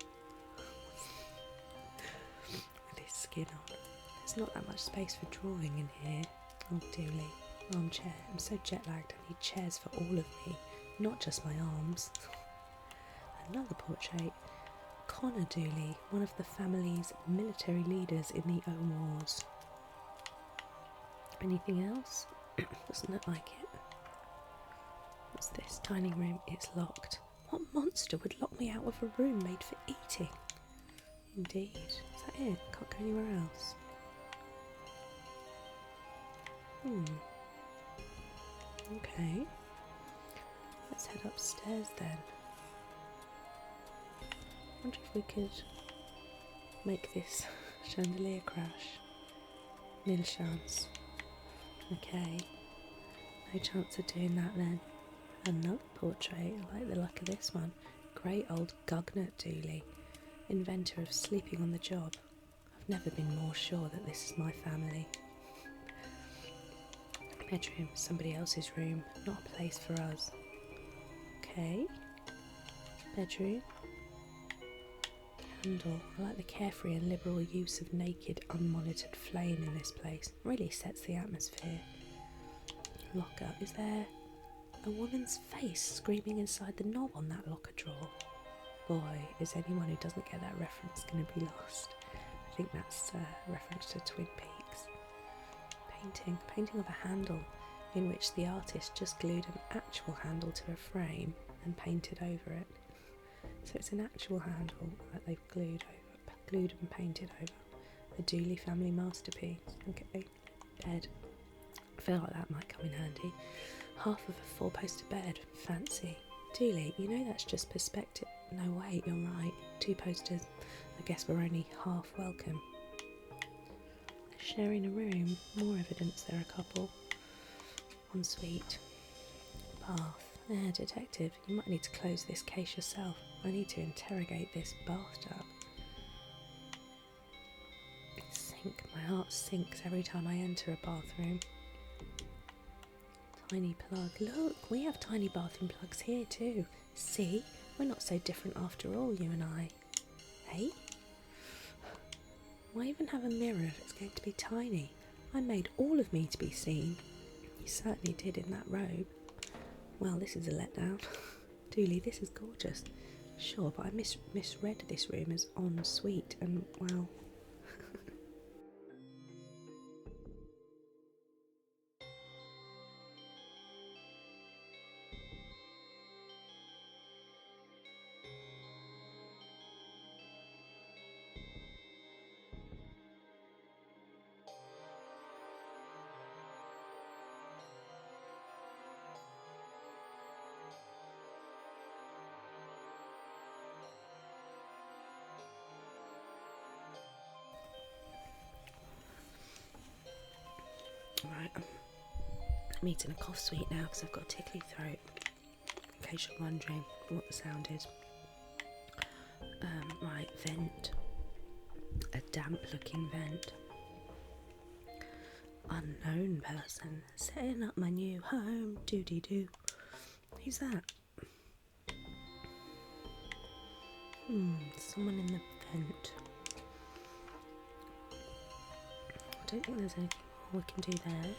With his skin on. There's not that much space for drawing in here. Oh, Dooley. Armchair. I'm so jet-lagged I need chairs for all of me, not just my arms. Another portrait. Connor Dooley, one of the family's military leaders in the Wars. Anything else? Doesn't look like it. What's this? Dining room. It's locked. What monster would lock me out of a room made for eating? Indeed. Is that it? Can't go anywhere else. Okay. Let's head upstairs then. Wonder if we could make this chandelier crash. Nil chance. Okay. No chance of doing that then. Another portrait. I like the look of this one. Great old Gugnut Dooley, inventor of sleeping on the job. I've never been more sure that this is my family. Bedroom, somebody else's room, not a place for us. Okay. Bedroom. Candle. I like the carefree and liberal use of naked, unmonitored flame in this place. Really sets the atmosphere. Locker. Is there a woman's face screaming inside the knob on that locker drawer? Boy, is anyone who doesn't get that reference going to be lost. I think that's a reference to Twin Peaks. Painting of a handle in which the artist just glued an actual handle to a frame and painted over it. So it's an actual handle that they've glued and painted over. A Dooley family masterpiece. Okay, bed. I feel like that might come in handy. Half of a four-poster bed. Fancy. Dooley, you know that's just perspective. No, wait, you're right. 2 posters. I guess we're only half welcome. Sharing a room. More evidence they're a couple. Ensuite. Bath. Detective, you might need to close this case yourself. I need to interrogate this bathtub. Sink. My heart sinks every time I enter a bathroom. Tiny plug. Look, we have tiny bathroom plugs here too. See? We're not so different after all, you and I. Hey? Why even have a mirror if it's going to be tiny? I made all of me to be seen. You certainly did in that robe. Well, this is a letdown. Dooley, this is gorgeous. Sure, but I misread this room as en suite and, well... Right, I'm eating a cough sweet now because I've got a tickly throat, in case you're wondering what the sound is. Right, vent. A damp looking vent. Unknown person, setting up my new home, doo-dee-doo. Who's that? Someone in the vent. I don't think there's anything we can do there.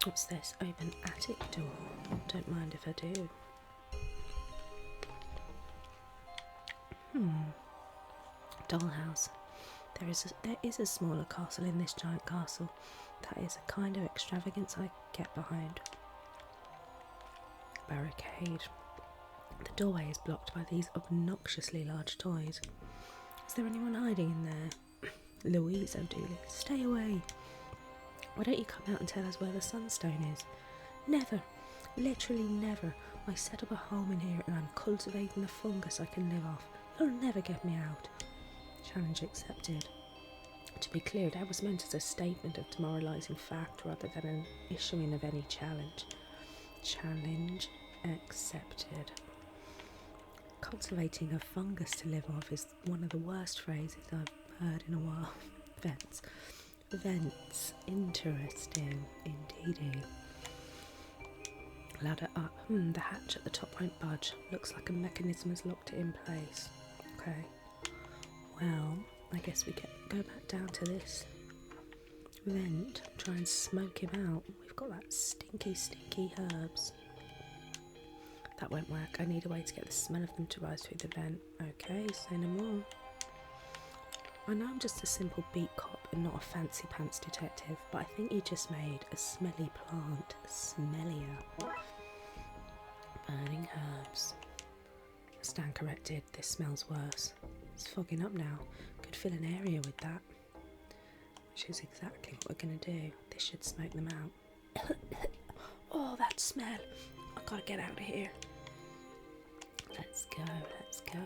What's this? Open attic door. Don't mind if I do. Dollhouse. There is a smaller castle in this giant castle. That is a kind of extravagance I get behind. Barricade. The doorway is blocked by these obnoxiously large toys. Is there anyone hiding in there? Louise O'Dooley, stay away. Why don't you come out and tell us where the sunstone is? Never. Literally never. I set up a home in here and I'm cultivating a fungus I can live off. You'll never get me out. Challenge accepted. To be clear, that was meant as a statement of demoralising fact rather than an issuing of any challenge. Challenge accepted. Cultivating a fungus to live off is one of the worst phrases I've heard in a while. Vents. Vents. Interesting, indeedy. Ladder up. The hatch at the top won't budge. Looks like a mechanism has locked it in place. Okay. Well, I guess we go back down to this vent, try and smoke him out. We've got that stinky herbs. That won't work. I need a way to get the smell of them to rise through the vent. Okay, say no more. I know I'm just a simple beat cop and not a fancy pants detective, but I think you just made a smelly plant smellier. Burning herbs. Stand corrected, this smells worse. It's fogging up now. Could fill an area with that. Which is exactly what we're going to do. This should smoke them out. Oh, that smell. I've got to get out of here. Let's go, let's go.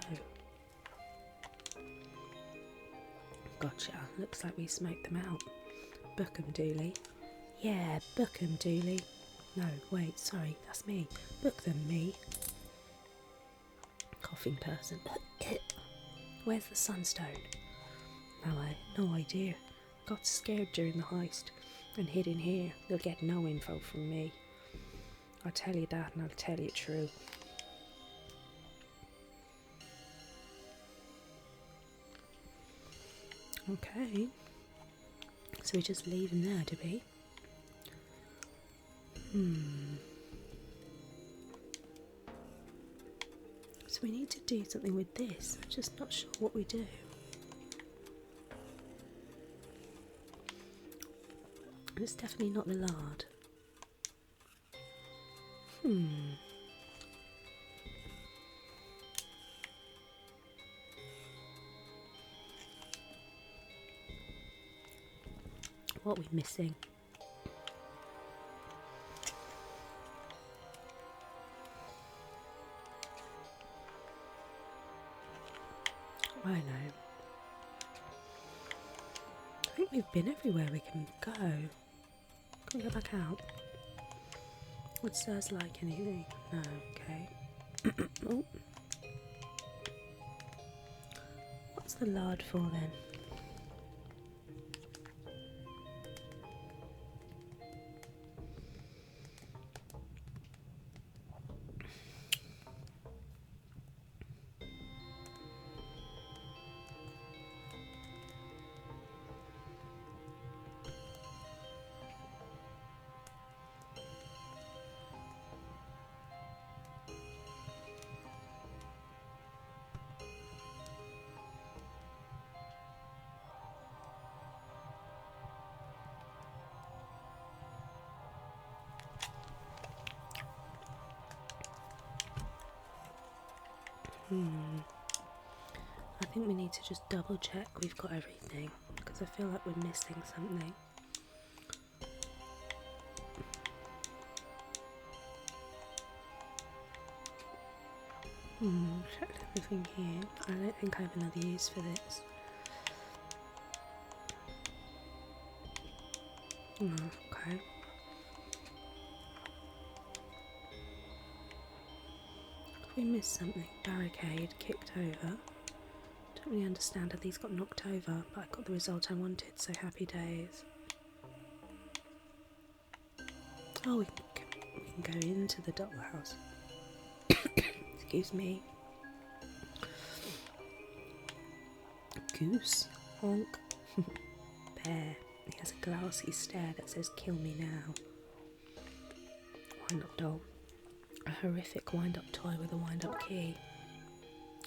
Gotcha. Looks like we smoked them out. Book 'em, Dooley. Yeah, book 'em, Dooley. No, wait, sorry, that's me. Book them, me. Coughing person. Where's the sunstone? No idea. Got scared during the heist and hid in here. They'll get no info from me. I'll tell you that and I'll tell you true. Okay. So we just leave him there, do we? So we need to do something with this. I'm just not sure what we do. It's definitely not the lard. What are we missing? I know. I think we've been everywhere we can go. Can we go back out? Would Sirs like anything? No, okay. Oh. What's the lard for then? I think we need to just double check we've got everything, because I feel like we're missing something. Checked everything here. I don't think I have another use for this. Okay. We missed something. Barricade, kicked over. Don't really understand how these got knocked over, but I got the result I wanted, so happy days. Oh, we can go into the dollhouse. Excuse me. Goose. Honk. Bear. He has a glassy stare that says, "Kill me now." Wind-up doll. A horrific wind-up toy with a wind-up key.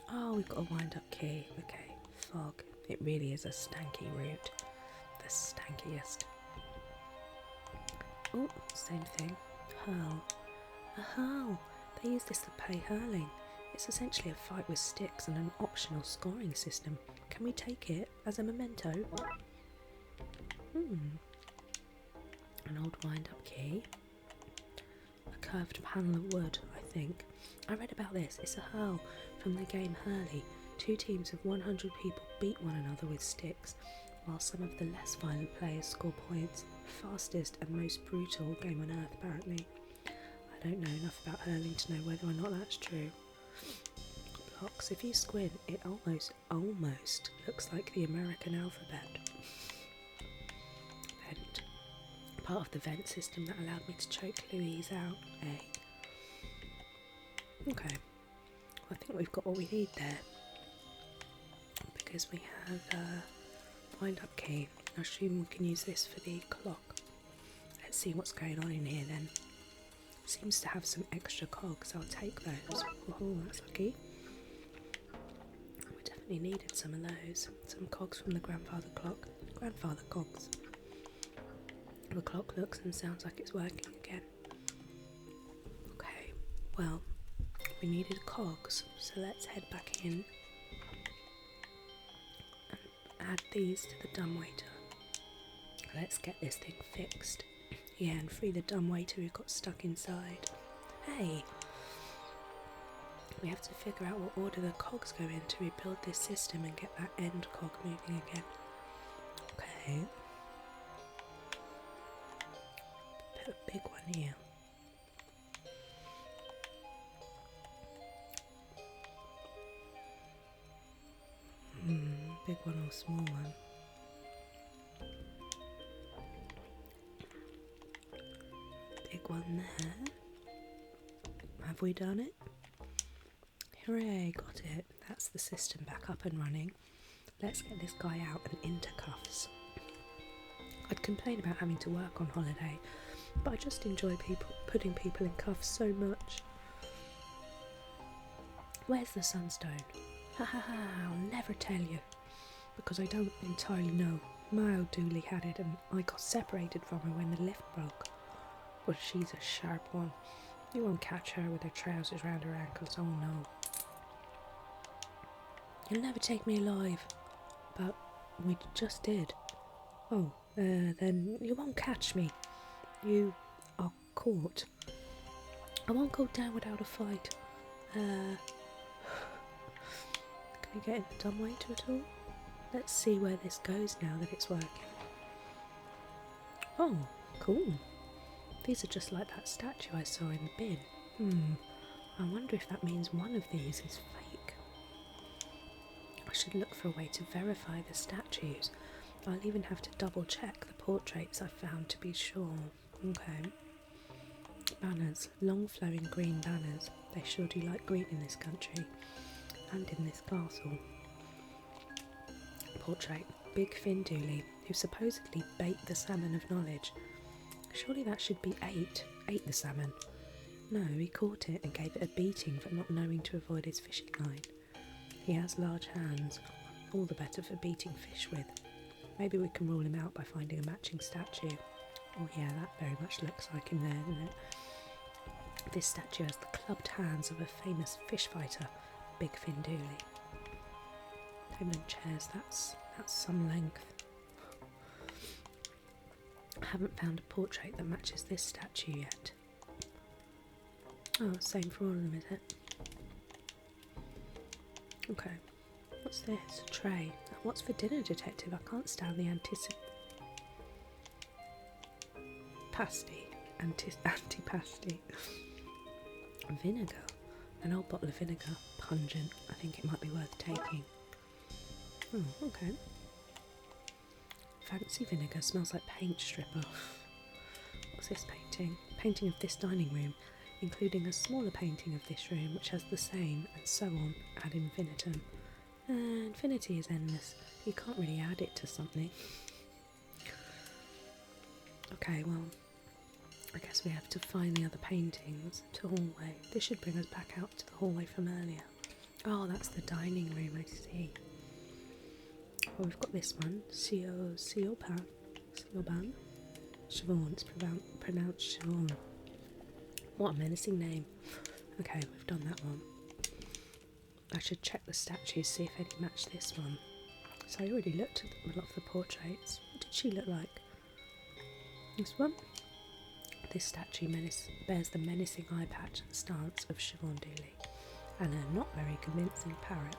Oh, we've got a wind-up key. Okay, fog. It really is a stanky route. The stankiest. Oh, same thing. Hurl. A hurl. They use this to play hurling. It's essentially a fight with sticks and an optional scoring system. Can we take it as a memento? An old wind-up key. A curved panel of wood, I think. I read about this. It's a hurl from the game Hurley. 2 teams of 100 people beat one another with sticks, while some of the less violent players score points. Fastest and most brutal game on earth, apparently. I don't know enough about hurling to know whether or not that's true. Blocks. If you squint, it almost looks like the American alphabet. Vent. Part of the vent system that allowed me to choke Louise out. Okay. I think we've got what we need there. Because we have a wind-up key. I assume we can use this for the clock. Let's see what's going on in here then. Seems to have some extra cogs. I'll take those. Oh, that's lucky. We definitely needed some of those. Some cogs from the grandfather clock. Grandfather cogs. The clock looks and sounds like it's working again. Okay, well, we needed cogs, so let's head back in and add these to the dumbwaiter. Let's get this thing fixed. Yeah, and free the dumbwaiter who got stuck inside. Hey! We have to figure out what order the cogs go in to rebuild this system and get that end cog moving again. Okay. Put a big one here. Big one or small one? Big one there. Have we done it? Hooray, got it. That's the system back up and running. Let's get this guy out and into cuffs. I'd complain about having to work on holiday, but I just enjoy putting people in cuffs so much. Where's the sunstone? Ha ha ha, I'll never tell you, because I don't entirely know. My old Dooley had it and I got separated from her when the lift broke. But she's a sharp one. You won't catch her with her trousers round her ankles, oh no. You'll never take me alive. But we just did. Oh, then you won't catch me. You are caught. I won't go down without a fight. Can we get in the dumbwaiter at all? Let's see where this goes now that it's working. Oh, cool. These are just like that statue I saw in the bin. I wonder if that means one of these is fake. I should look for a way to verify the statues. I'll even have to double check the portraits I found to be sure. Okay. Banners. Long flowing green banners. They sure do like green in this country. And in this castle. Portrait. Big Fin Dooley, who supposedly bait the salmon of knowledge. Surely that should be ate the salmon. No, he caught it and gave it a beating for not knowing to avoid his fishing line. He has large hands, all the better for beating fish with. Maybe we can rule him out by finding a matching statue. Oh yeah, that very much looks like him there, doesn't it? This statue has the clubbed hands of a famous fish fighter, Big Fin Dooley. Table and chairs, that's some length. I haven't found a portrait that matches this statue yet. Oh, same for all of them, is it? Okay. What's this? A tray. What's for dinner, detective? I can't stand the antipasti. Vinegar. An old bottle of vinegar. Pungent. I think it might be worth taking. Oh, okay. Fancy vinegar. Smells like paint stripper. What's this painting? Painting of this dining room, including a smaller painting of this room which has the same, and so on, ad infinitum. Infinity is endless. You can't really add it to something. Okay, well, I guess we have to find the other paintings to hallway. This should bring us back out to the hallway from earlier. Oh, that's the dining room, I see. Well, we've got this one, Sioban. Siobhan, it's pronounced Siobhan. What a menacing name. Okay, we've done that one. I should check the statues, see if any match this one. So I already looked at a lot of the portraits. What did she look like? This one? This statue bears the menacing eye patch and stance of Siobhan Dooley, and a not very convincing parrot.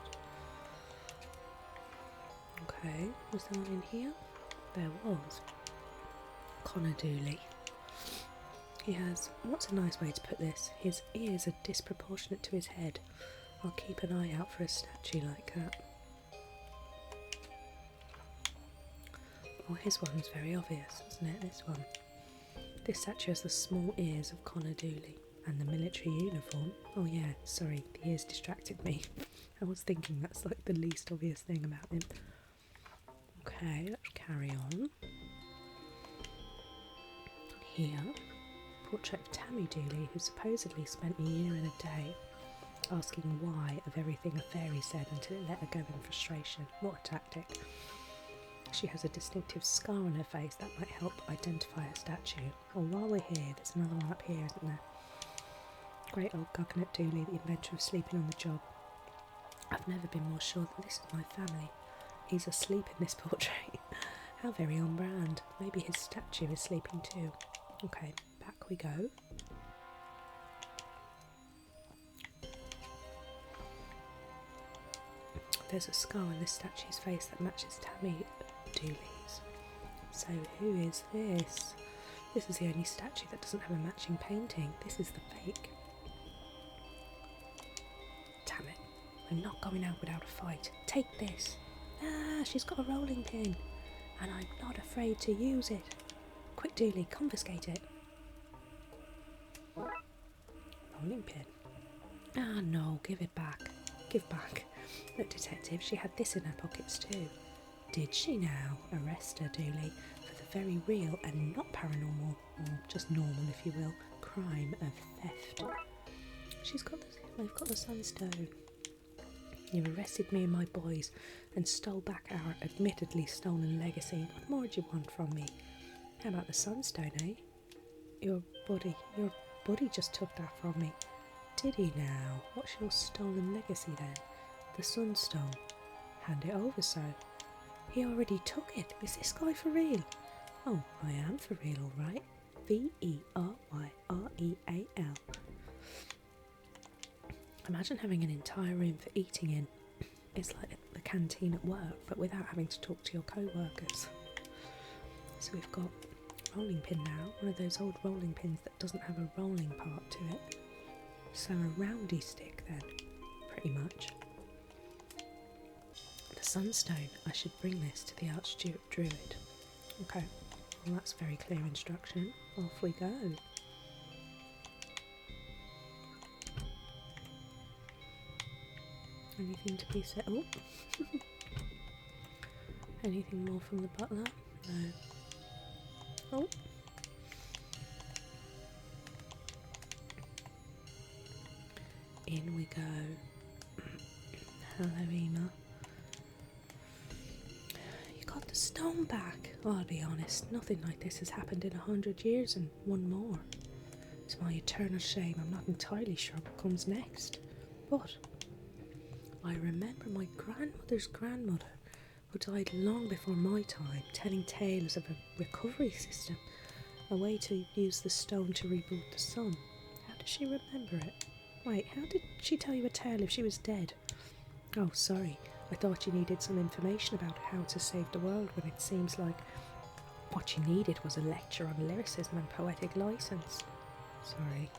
Okay, was there one in here? There was. Connor Dooley. He has, what's a nice way to put this? His ears are disproportionate to his head. I'll keep an eye out for a statue like that. Oh, his one's very obvious, isn't it? This one. This statue has the small ears of Connor Dooley and the military uniform. Oh yeah, sorry, the ears distracted me. I was thinking that's like the least obvious thing about him. Okay, let's carry on. Here, portrait of Tammy Dooley, who supposedly spent a year and a day asking why of everything a fairy said until it let her go in frustration. What a tactic. She has a distinctive scar on her face that might help identify her statue. Oh, while we're here, there's another one up here, isn't there? Great old Coconut Dooley, the inventor of sleeping on the job. I've never been more sure that this is my family. He's asleep in this portrait. How very on brand. Maybe his statue is sleeping too. Okay, back we go. There's a scar on this statue's face that matches Tammy Dooley's. So who is this? This is the only statue that doesn't have a matching painting. This is the fake. Damn it. I'm not going out without a fight. Take this. Ah, she's got a rolling pin. And I'm not afraid to use it. Quick, Dooley, confiscate it. Rolling pin. Ah, no, give it back. Give back. Look, detective, she had this in her pockets too. Did she now? Arrest her, Dooley, for the very real and not paranormal, or just normal if you will, crime of theft. I've got the sunstone. You've arrested me and my boys and stole back our admittedly stolen legacy. What more do you want from me? How about the sunstone, eh? Your buddy just took that from me. Did he now? What's your stolen legacy then? The sunstone. Hand it over, sir. He already took it. Is this guy for real? Oh, I am for real, all right. Veryreal. Imagine having an entire room for eating in. It's like the canteen at work, but without having to talk to your co-workers. So we've got a rolling pin now, one of those old rolling pins that doesn't have a rolling part to it. So a roundy stick then, pretty much. The sunstone. I should bring this to the Archdruid. Okay, well that's very clear instruction. Off we go. Anything to be said? Oh, anything more from the butler? No. Oh. In we go. Hello, Ema. You got the stone back. Oh, I'll be honest, nothing like this has happened in 100 years and one more. To my eternal shame, I'm not entirely sure what comes next. But I remember my grandmother's grandmother, who died long before my time, telling tales of a recovery system, a way to use the stone to reboot the sun. How does she remember it? Wait, how did she tell you a tale if she was dead? Oh, sorry, I thought you needed some information about how to save the world when it seems like what you needed was a lecture on lyricism and poetic license. Sorry.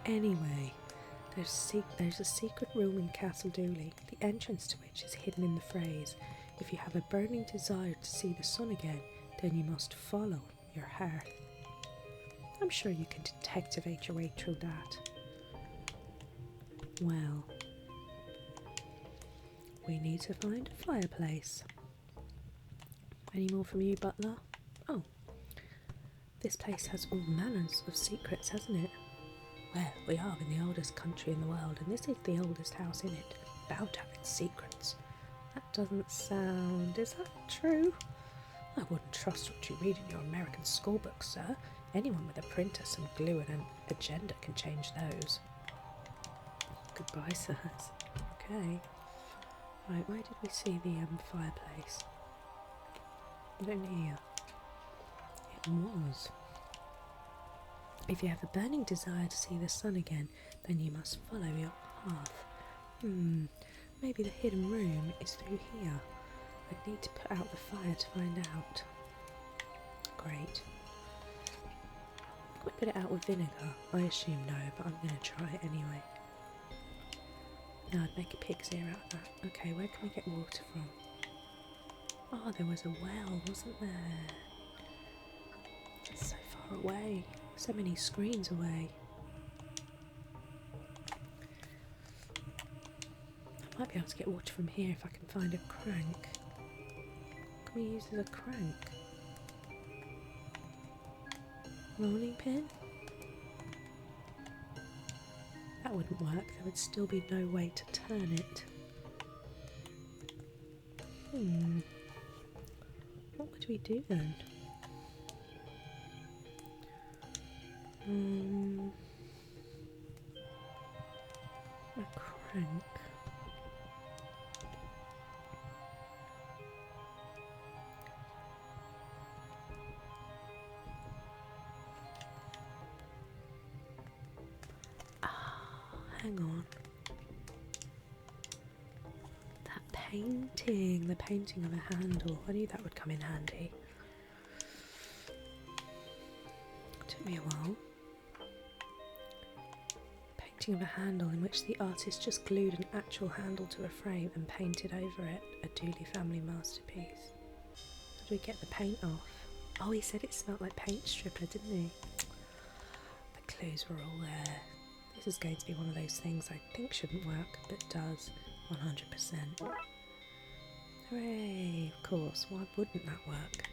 Anyway, there's a secret room in Castle Dooley, the entrance to which is hidden in the phrase, if you have a burning desire to see the sun again, then you must follow your heart. I'm sure you can detectivate your way through that. Well, we need to find a fireplace. Any more from you, butler? Oh, this place has all manners of secrets, hasn't it? Well, we are in the oldest country in the world, and this is the oldest house in it, bound to have its secrets. That doesn't sound... Is that true? I wouldn't trust what you read in your American school books, sir. Anyone with a printer, some glue and an agenda can change those. Goodbye, sirs. Okay. Right, where did we see the fireplace? I don't hear. It was. If you have a burning desire to see the sun again, then you must follow your path. Maybe the hidden room is through here. I'd need to put out the fire to find out. Great. Can we put it out with vinegar? I assume no, but I'm going to try it anyway. No, I'd make a pig's ear out of that. Okay, where can we get water from? Oh, there was a well, wasn't there? It's so far away. So many screens away. I might be able to get water from here if I can find a crank. Can we use as a crank? Rolling pin? That wouldn't work, there would still be no way to turn it. What would we do then? A crank. Hang on. That painting, the painting of a handle. I knew that would come in handy. Took me a while. Painting of a handle in which the artist just glued an actual handle to a frame and painted over it. A Dooley family masterpiece. How do we get the paint off? Oh, he said it smelled like paint stripper, didn't he? The clues were all there. This is going to be one of those things I think shouldn't work, but does 100%. Hooray! Of course, why wouldn't that work?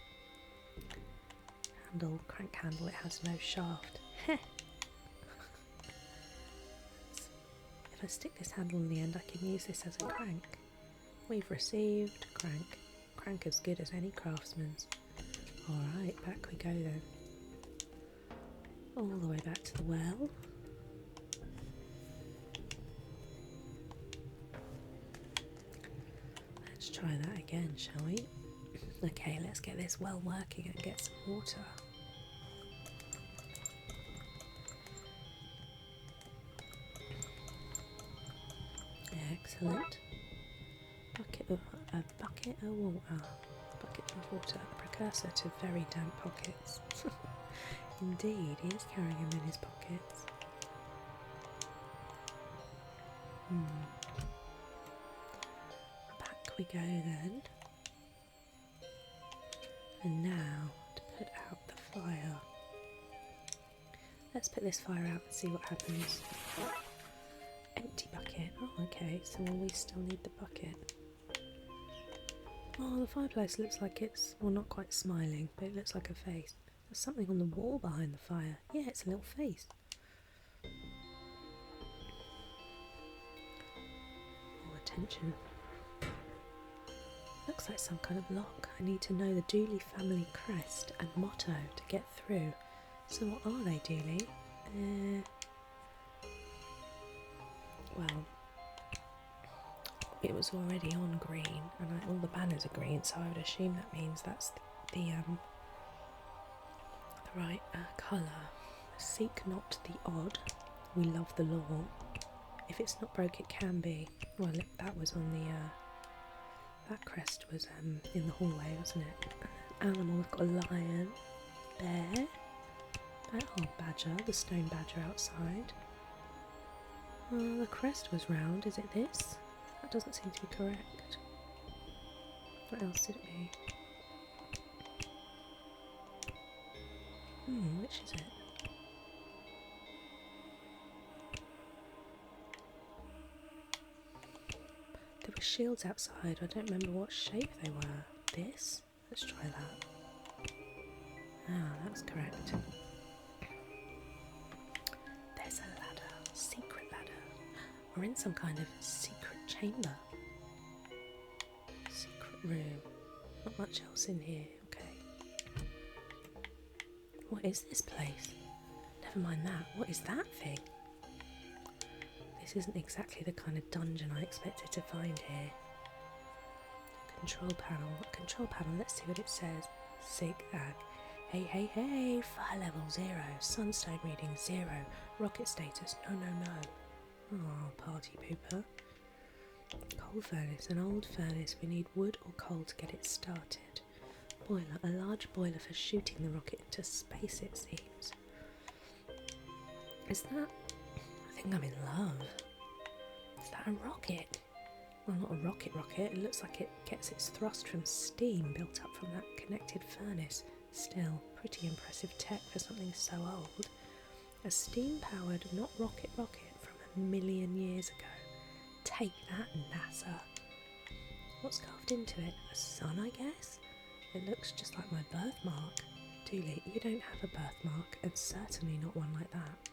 Handle, crank handle, it has no shaft. Heh! If I stick this handle in the end, I can use this as a crank. We've received crank. Crank as good as any craftsman's. Alright, back we go then. All the way back to the well. Let's try that again, shall we? Okay, let's get this well working and get some water. Excellent. A bucket of water. Bucket of water, a precursor to very damp pockets. Indeed, he is carrying them in his pockets. Back we go then. And now to put out the fire. Let's put this fire out and see what happens. Empty bucket. Oh, okay, so we still need the bucket. Oh, the fireplace looks like it's, well, not quite smiling, but it looks like a face. There's something on the wall behind the fire. Yeah, it's a little face. Oh, attention. Looks like some kind of lock. I need to know the Dooley family crest and motto to get through. So what are they, Dooley? Well, it was already on green, and all the banners are green, so I would assume that means that's the right colour. Seek not the odd, we love the law. If it's not broke, it can be. Well, that was on the that crest was in the hallway, wasn't it? Animal, we've got a lion, bear, badger, the stone badger outside. The crest was round, is it this? That doesn't seem to be correct. What else did it be? Which is it? There were shields outside, I don't remember what shape they were. This? Let's try that. Ah, that's correct. There's a ladder, secret ladder. We're in some kind of secret chamber. Secret room. Not much else in here, okay. What is this place? Never mind that. What is that thing? This isn't exactly the kind of dungeon I expected to find here. control panel. Control panel, let's see what it says. Zigzag. Hey, hey, hey, fire level 0, sunstone reading 0, rocket status, no, no, no. Oh, party pooper. Coal furnace, an old furnace. We need wood or coal to get it started. Boiler, a large boiler for shooting the rocket into space, it seems. Is that... I think I'm in love. Is that a rocket? Well, not a rocket, it looks like it gets its thrust from steam built up from that connected furnace. Still, pretty impressive tech for something so old. A steam-powered, not rocket from 1 million years ago. Take that, NASA. What's carved into it? A sun, I guess? It looks just like my birthmark. Dooley, you don't have a birthmark, and certainly not one like that.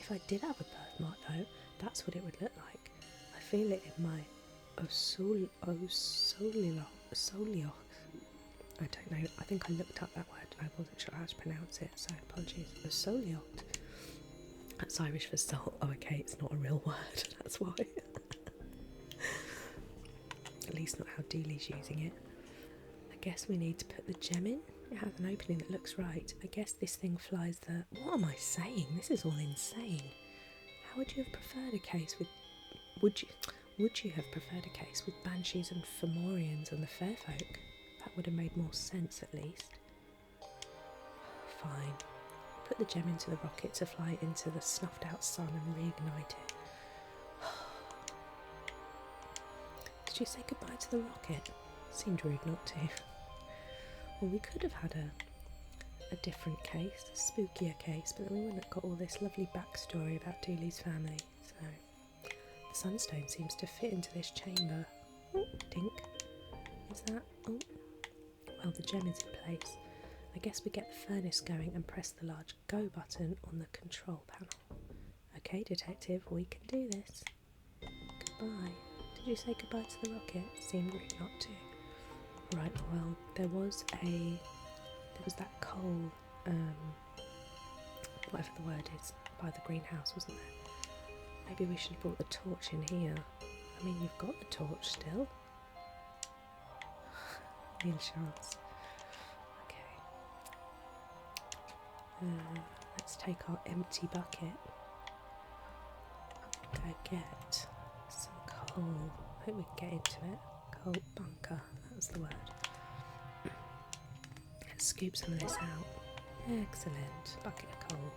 If I did have a birthmark, though, that's what it would look like. I feel it in my soliox. I don't know, I think I looked up that word and I wasn't sure how to pronounce it, so apologies. Soliox. That's Irish for salt. Oh, okay, it's not a real word, that's why. At least not how Dooley's using it. I guess we need to put the gem in. It has an opening that looks right. I guess this thing flies the... What am I saying? This is all insane. How would you have preferred a case with... Would you have preferred a case with banshees and Fomorians and the fair folk? That would have made more sense, at least. Fine. Put the gem into the rocket to fly into the snuffed out sun and reignite it. Did you say goodbye to the rocket? Seemed rude not to. Well, we could have had a different case, a spookier case, but then we wouldn't have got all this lovely backstory about Dooley's family. So, the sunstone seems to fit into this chamber. Oh, dink. Is that... Oh. Well, the gem is in place. I guess we get the furnace going and press the large go button on the control panel. Okay, detective, we can do this. Goodbye. Did you say goodbye to the rocket? Seemed rude not to. Right, well, there was that coal, whatever the word is, by the greenhouse, wasn't there? Maybe we should have brought the torch in here. I mean, you've got the torch still. The insurance. Okay. Let's take our empty bucket. Go get some coal. I hope we can get into it. Coal bunker, that was the word. Let's scoop some of this out. Excellent. Bucket of coal.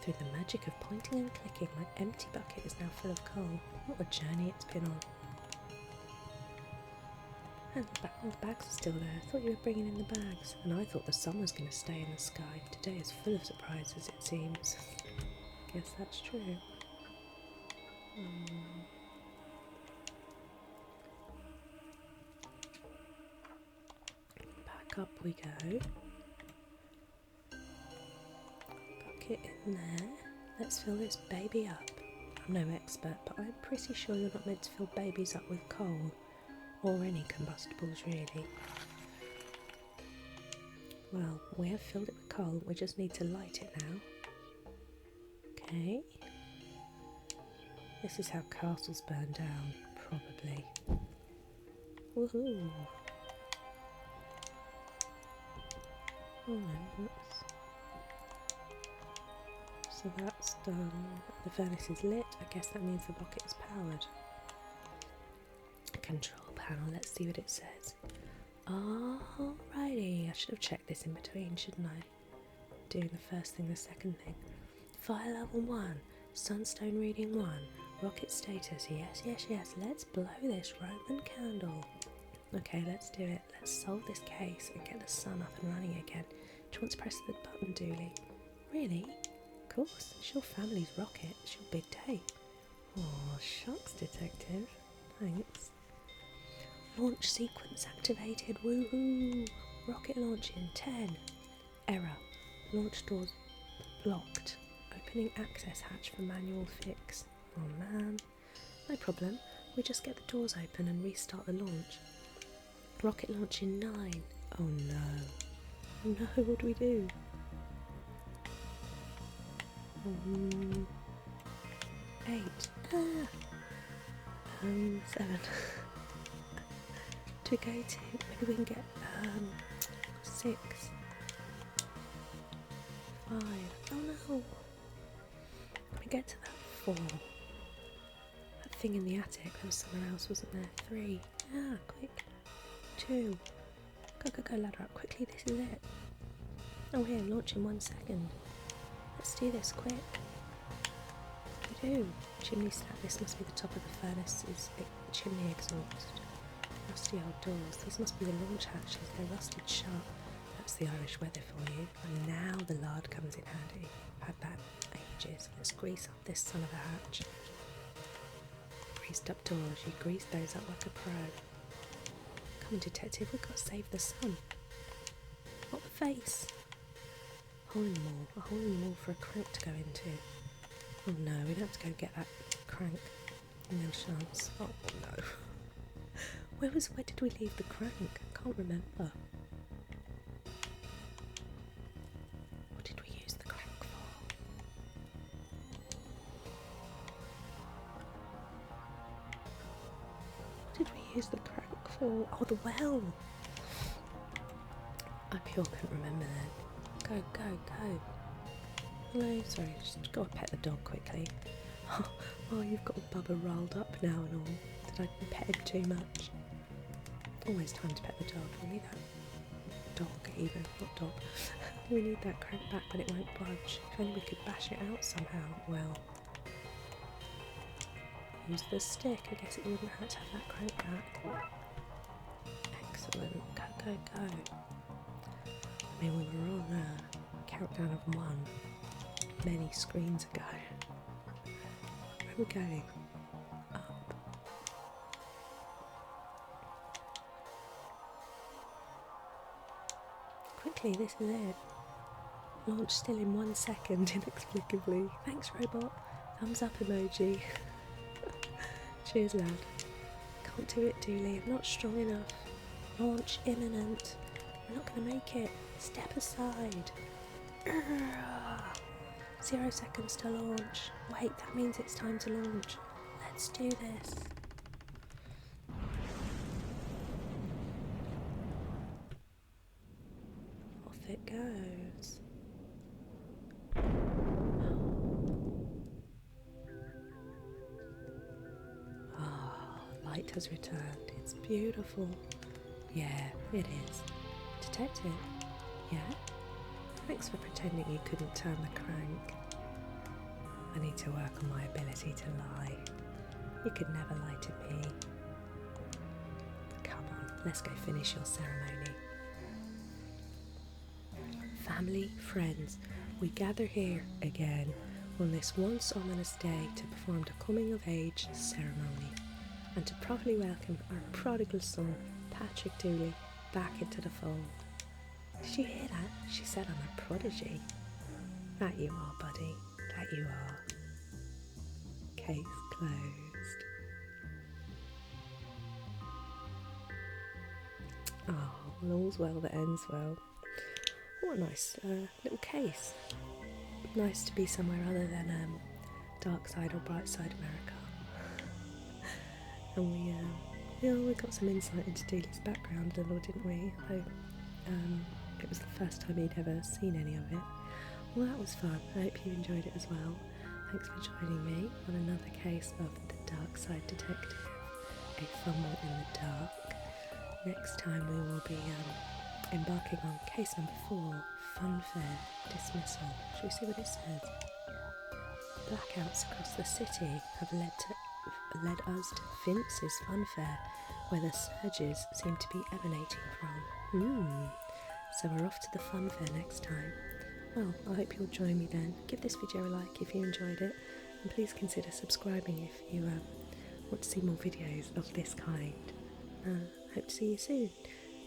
Through the magic of pointing and clicking, my empty bucket is now full of coal. What a journey it's been on. And the bags are still there. I thought you were bringing in the bags. And I thought the sun was going to stay in the sky. Today is full of surprises, it seems. Guess that's true. Back up we go. Bucket in there. Let's fill this baby up. I'm no expert, but I'm pretty sure you're not meant to fill babies up with coal. Or any combustibles, really. Well, we have filled it with coal. We just need to light it now. Okay. This is how castles burn down, probably. Woohoo! Oh no, whoops. So that's done. The furnace is lit. I guess that means the bucket is powered. Control panel, let's see what it says. Alrighty, I should have checked this in between, shouldn't I? Doing the first thing, the second thing. Fire level 1, sunstone reading 1, rocket status, yes, yes, yes, let's blow this Roman candle. Okay, let's do it. Let's solve this case and get the sun up and running again. Do you want to press the button, Dooley? Really? Of course, it's your family's rocket. It's your big day. Oh, shucks, detective. Thanks. Launch sequence activated. Woohoo! Rocket launch in 10. Error. Launch doors blocked. Opening access hatch for manual fix. Oh man. No problem. We just get the doors open and restart the launch. Rocket launch in 9. Oh no. Oh no, what do we do? 8. 7. do we go to? Maybe we can get 6, 5. Oh no! Can we get to that 4? That thing in the attic, there was somewhere else, wasn't there? 3. Ah, quick. 2. Go, ladder up quickly, this is it. Oh here, launch in 1 second. Let's do this quick. What do we do? Chimney stack, this must be the top of the furnace's chimney exhaust. Rusty old doors, these must be the launch hatches, they're rusted shut. That's the Irish weather for you. And now the lard comes in handy. I've had that ages. Let's grease up this son of a hatch. Greased up doors, you grease those up like a pro. Come on, detective, we've got to save the sun. What the face? Hole in the wall. A hole in the wall for a crank to go into. Oh no, we don't have to go get that crank. No chance. Oh no. Where did we leave the crank? I can't remember. What did we use the crank for? What did we use the crank for? Oh, the well! I pure couldn't remember then. Go. Hello, sorry, just go and pet the dog quickly. Oh, you've got Bubba rolled up now and all. Did I pet him too much? Always time to pet the dog. We need that dog even, not dog. We need that crank back, but it won't budge. If only we could bash it out somehow. Well, use the stick. I guess it wouldn't hurt to have that crank back. Excellent. Go. I mean, we were on a countdown of 1 many screens ago. Where are we going? Up. Quickly, this is it. Launch still in 1 second, inexplicably. Thanks, robot. Thumbs up emoji. Cheers, lad. Can't do it, Dooley. I'm not strong enough. Launch imminent. We're not going to make it. Step aside. 0 seconds to launch. Wait, that means it's time to launch. Let's do this. Off it goes. Light has returned. It's beautiful. Yeah, it is. Detective? Yeah? Thanks for pretending you couldn't turn the crank. I need to work on my ability to lie. You could never lie to me. Come on, let's go finish your ceremony. Family, friends, we gather here again on this once ominous day to perform the coming of age ceremony and to properly welcome our prodigal son, Patrick Dooley, back into the fold. Did you hear that? She said I'm a prodigy. That you are, buddy. That you are. Case closed. Oh, well, all's well that ends well. What a nice little case. Nice to be somewhere other than Darkside or Brightside America. And we got some insight into Dooley's background a little, didn't we? Although it was the first time he'd ever seen any of it. Well, that was fun. I hope you enjoyed it as well. Thanks for joining me on another case of the Darkside Detective, a fumble in the dark. Next time we will be embarking on case number 4, Funfair Dismissal. Shall we see what it says? Blackouts across the city have led us to Vince's Funfair, where the surges seem to be emanating from. So we're off to the Funfair next time. Well, I hope you'll join me then. Give this video a like if you enjoyed it, and please consider subscribing if you want to see more videos of this kind. Hope to see you soon.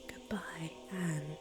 Goodbye and